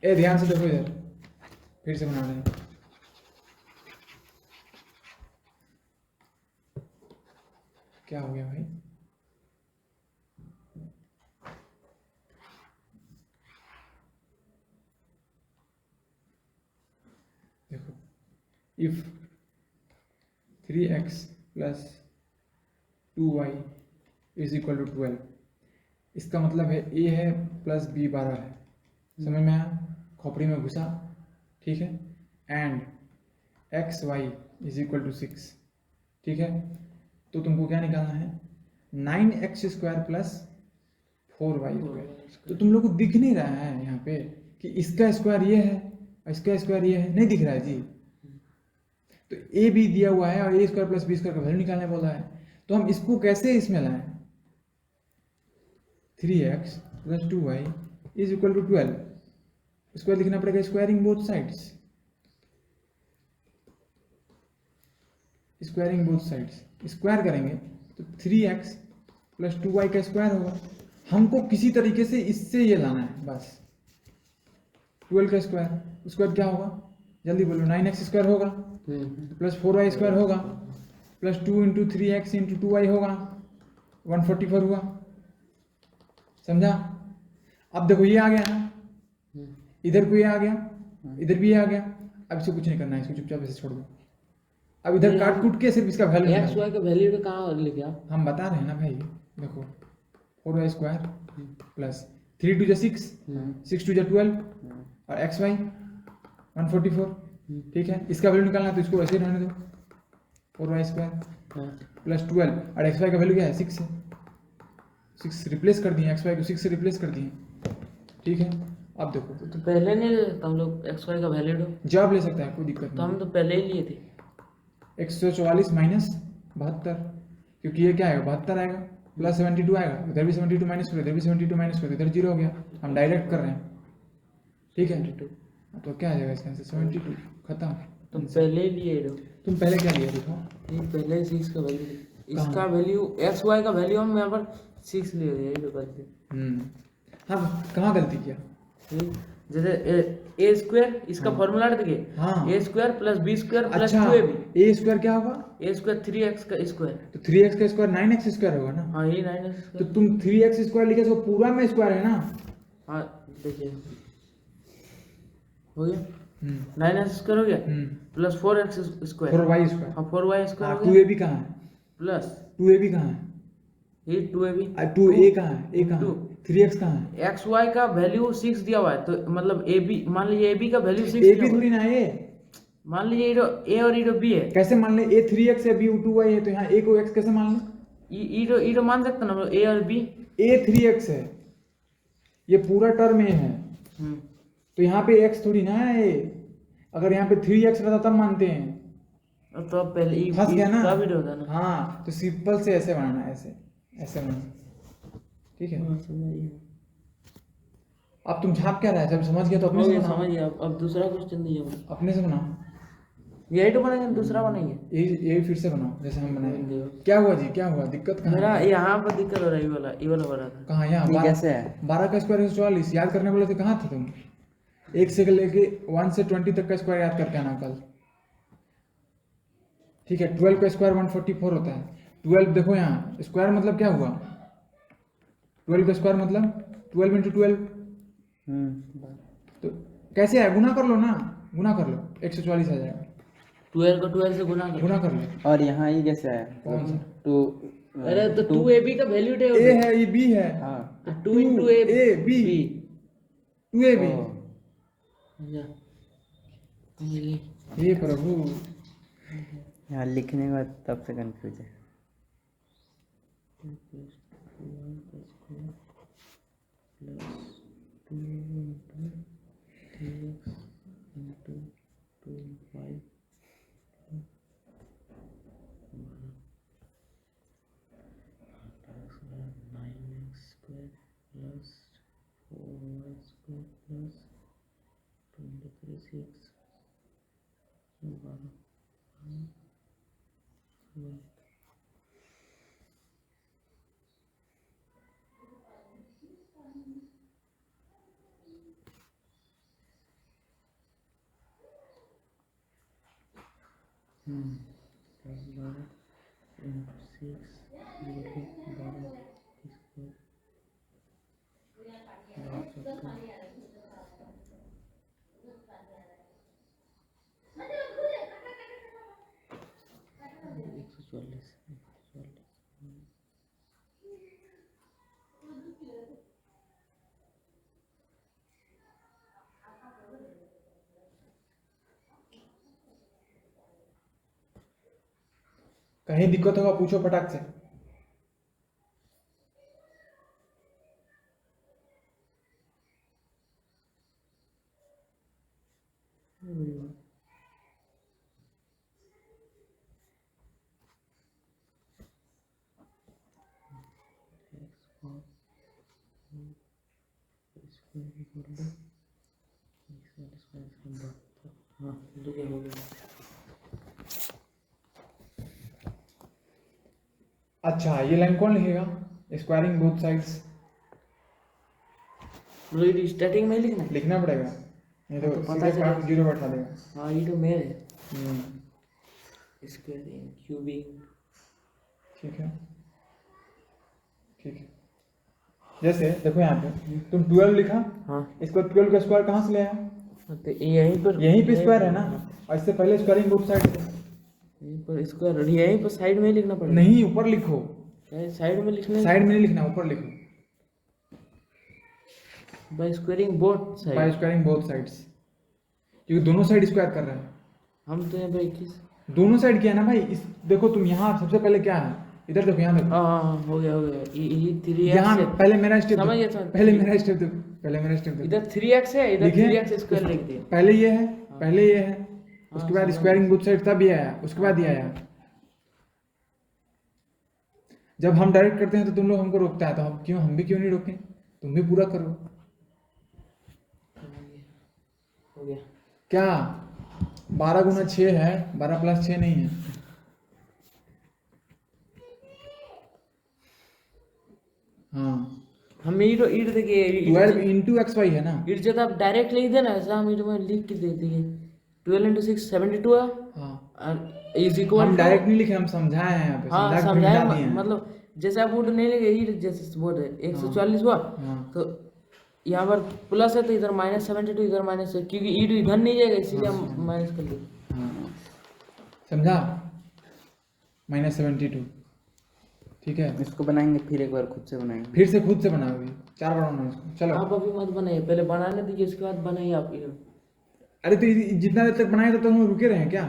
ए ध्यान से देखो इधर, फिर से बना रहे हैं। क्या हो गया भाई? देखो, if 3x plus 2y is equal to 12, इसका मतलब है a है प्लस b 12 है। समझ में आया? खोपड़ी में घुसा, ठीक है। And x y is equal to 6, ठीक है। तो तुमको क्या निकालना है? 9x square plus 4y square. तो तुम लोग को दिख नहीं रहा है यहाँ पे कि इसका स्क्वायर ये है, इसका स्क्वायर ये है? नहीं दिख रहा है जी। तो ए बी दिया हुआ है और A square plus B square का वैल्यू निकालने बोला है, तो हम इसको कैसे इसमें लाएं? 3x plus 2y is equal to 12। Square लिखना पड़ेगा, squaring both sides, squaring both sides. Square करेंगे तो 3x प्लस 2y का स्क्वायर होगा। हमको किसी तरीके से इससे ये लाना है बस। 12 का स्क्वायर, स्क्वायर क्या होगा? जल्दी बोलो। 9x स्क्वायर होगा प्लस 4y स्क्वायर होगा plus 2 into 3x into 2y होगा, 144 हुआ। समझा? अब देखो ये आ गया ना, इधर को ये आ गया, इधर भी ये आ गया। अब इसे कुछ नहीं करना है, इसको चुपचाप ऐसे छोड़ दो। अब इधर काट कूट के सिर्फ इसका वैल्यू एक्स वाई का वैल्यू तो कहाँ लिखे आप? हम बता रहे हैं ना भाई, देखो 4y square plus 3 to 6, 6 to 12 और एक्स वाई 144, ठीक है। इसका वैल्यू निकालना है तो इसको ऐसे ही रहने दो, 4y स्क्वायर प्लस 12 और एक्स वाई का वैल्यू क्या है 6 है, 6 रिप्लेस कर दिए, एक्स वाई को 6 से रिप्लेस कर दिए, ठीक है। अब देखो तो पहले नहीं लेते हम लोग एक्स वाई का वैल्यू, जवाब ले सकता है, कोई दिक्कत तो हम नहीं। तो पहले ही लिए थे। 144 माइनस 72, क्योंकि ये क्या आएगा 72 आएगा, प्लस 72 आएगा, इधर भी 72 माइनस करो, इधर भी 72 माइनस करो, इधर 0 हो गया, हम डायरेक्ट कर रहे हैं, ठीक है। तो क्या आ जाएगा इसका आंसर 72, खत्म। तुम पहले ही लिए हो। तुम पहले क्या लिया देखो, ये पहले ही 6 का वैल्यू, इसका वैल्यू एक्स वाई का वैल्यू हम यहाँ पर 6 लिए थे, यही तो गलती। हाँ कहाँ गलती किया, जैसे ए स्क्वायर इसका फॉर्मूला देखिए, हाँ। A square plus B square plus अच्छा 2ab, ए स्क्वायर क्या होगा, ए स्क्वायर 3x का स्क्वायर। तो 3x का स्क्वायर 9x स्क्वायर होगा ना, हाँ ये 9x तो स्क्वायर। तुम 3x स्क्वायर लिखे तो पूरा में स्क्वायर है ना। हाँ देखिए हो गया, 9x स्क्वायर हो गया plus 4x square, 4y square, हाँ 4y स्क्वायर हाँ हो गया 2ab कहाँ है, प्लस 2ab कहाँ है, ये 2ab, 2a कहाँ है, a कहाँ है, 2 3x कहाँ है, एक्स वाई का वैल्यू 6 दिया हुआ है, तो मतलब ए बी, मान लीजिए ए बी का वैल्यू 6 a दिया भी हुआ थोड़ी ना है, है। मान लीजिए ए और ईडो बी है, कैसे मान ले, a 3x है b 2y है, तो यहाँ a को x कैसे मान ले, ईडो मान सकते ना ए और बी। a 3x है, ये पूरा टर्म a है, तो यहाँ पे x थोड़ी ना है a, अगर यहाँ पे 3x रहता तब मानते हैं, तो अब पहले फंस गया ना। का भी होता ना। हाँ तो सिंपल से ऐसे बनाना, ऐसे ऐसे बनाना, ठीक है। अब तुम झाप क्या रहा है, जब समझ गया तो अपने हो से गया, बनाओ, समझ गया। अब दूसरा क्वेश्चन दीजिए मुझे। अपने से बनाओ, यही तो बनेंगे, दूसरा बनेंगे। यही फिर से बनाओ जैसे हम बनाए। क्या हुआ जी, क्या हुआ, दिक्कत कहाँ मेरा है? यहाँ पर दिक्कत हो रहा है, ये वाला बना था। कहाँ, यहाँ ये कैसे है? 12 का स्क्वायर 144 याद करने बोले थे, कहाँ थे तुम, 1 से लेके 1 से 20 तक का स्क्वायर याद करके आना कल, ठीक है। 12 का स्क्वायर 144 होता है, 12 देखो यहाँ स्क्वायर मतलब क्या हुआ, 12 का स्क्वायर मतलब 12 इंटू 12, तो कैसे है, गुना कर लो ना, गुना कर लो, 144 आ जाएगा, 12 को 12 से गुना गुना कर लो। और यहाँ ये कैसे है, कौन सा? टू अरे तो 2ab का वैल्यू टे ए है, ये बी है, हाँ 2 into a A B, 2ab, ये प्रभु, यहाँ लिखने का तब से कंफ्यूज है। कहीं दिक्कत होगा पूछो फटाक से। अच्छा ये लाइन कौन लिखेगा, स्क्वायरिंग बोथ साइड्स, मतलब स्टार्टिंग में ही लिखना है। लिखना पड़ेगा, नहीं तो तो पता सीधे काट जीरो बैठा देगा। हाँ ये तो मेरे स्क्वायरिंग क्यूबिंग, ठीक है, ठीक है। जैसे देखो यहाँ पे तुम 12 लिखा, हाँ इसको 12 का स्क्वायर कहाँ से ले आया, तो यहीं पर यहीं पे स्क्वायर है ना, और इससे पहले स्क्वायरिंग बोथ साइड थे, यहीं पर स्क्वायर यहीं पर साइड में ही लिखना पड़ेगा। नहीं, ऊपर लिखो। साइड में लिखने साइड में नहीं लिखना, ऊपर लिखो। By squaring both by side. Squaring both sides, क्योंकि दोनों साइड स्क्वायर कर रहे हैं। हम तो यहाँ पे 21। दोनों साइड किया ना भाई। इस देखो तुम यहाँ सबसे पहले क्या है, इधर देखो, यहाँ देखो। हाँ हो गया ये 3x यहाँ है। पहले मेरा स्टेप समझ गया, समझ। पहले मेरा स्टेप देखो, पहले मेरा स्टेप देखो। इधर 3x है, इधर लिखे? 3x स्क्वायर लिख दिया। पहले ये है, पहले ये है, उसके बाद समझ स्क्वायरिंग बोथ साइड तब ये आया, उसके बाद ये आया। जब हम डायरेक्ट करते हैं तो तुम लोग हमको रोकता है, तो हम भी क्यों नहीं रोकें? तुम भी पूरा करो। हो गया। क्या 12 गुना 6 है, 12 प्लस 6 नहीं है। हाँ, हम ईट देखिए 12 इंटू एक्स वाई है ना। ईट जब आप डायरेक्ट लिख देना, ऐसा हम ईट में लिख के दे दिए 12 into 6 72 है। हाँ, और इज इक्वल हम डायरेक्ट नहीं लिखे, हम समझाए हैं यहाँ पे, हाँ समझा के समझाया, मिटा दिए हैं। मतलब जैसे आप वुड नहीं लिखे ईट जैसे बोल रहे 140 हुआ, हाँ। तो यहाँ पर प्लस है तो इधर -72, इधर माइनस है, क्योंकि ईट इधर नहीं जाएगा इसीलिए हम माइनस कर दिए। हाँ, समझा? -72, ठीक है। इसको बनाएंगे फिर एक बार खुद से बनाएंगे। फिर से खुद से बनाओगे, 4 बार बनाओ इसको। चलो। आप अभी मत बनाइए, पहले बनाने दीजिए, उसके बाद बनाइए आप ईट। अरे तो जितना देर तक बनाए तब तक हम रुके रहे हैं क्या?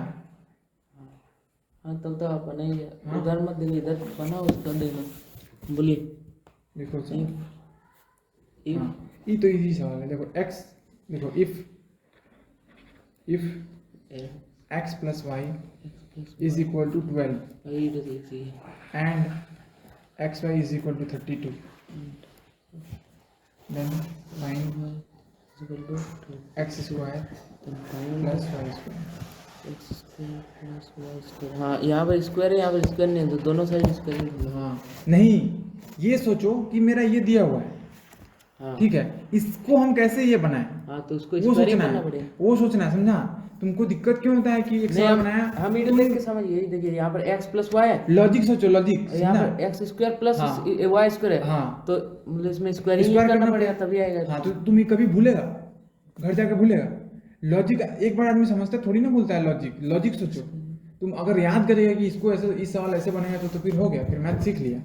हाँ तब तो आप बनाइए, हाँ। उधर मत देखिए, इधर बनाओ, उसका देखना। बोलिए। देखो चलो। if हाँ, ये तो इजी सवाल है। देखो x, देखो if x plus y is equal to 12 eight देखिए and x y is equal to 32, then find x square plus y square. हाँ यहाँ पर स्क्वायर है, यहाँ पर स्क्वायर नहीं है, तो दोनों साइड स्क्वायर है। हाँ, नहीं, ये सोचो कि मेरा ये दिया हुआ है, हाँ ठीक है, इसको हम कैसे ये बनाएं, हाँ, तो उसको वो स्क्वायर ही सोचना करना है, पड़ेगा। वो सोचना है, समझा? तुमको दिक्कत क्यों होता है कि एक नहीं सवाल बनाया? हम ईट देख के समझिए, यही देखिए यहाँ पर x प्लस वाई है, लॉजिक सोचो, लॉजिक यहाँ समझा? पर एक्स स्क्वायर प्लस हाँ। वाई स्क्वायर है, हाँ। तो मतलब इसमें स्क्वायर ही स्क्वायर करना करना पड़ेगा तभी आएगा। हाँ, तो तुम ये कभी भूलेगा, घर जाके भूलेगा लॉजिक। एक बार आदमी समझता है, थोड़ी ना भूलता है लॉजिक। लॉजिक सोचो, तुम अगर याद करेगा कि इसको ऐसे, इस सवाल ऐसे बनेगा तो फिर हो गया, फिर मैथ सीख लिया।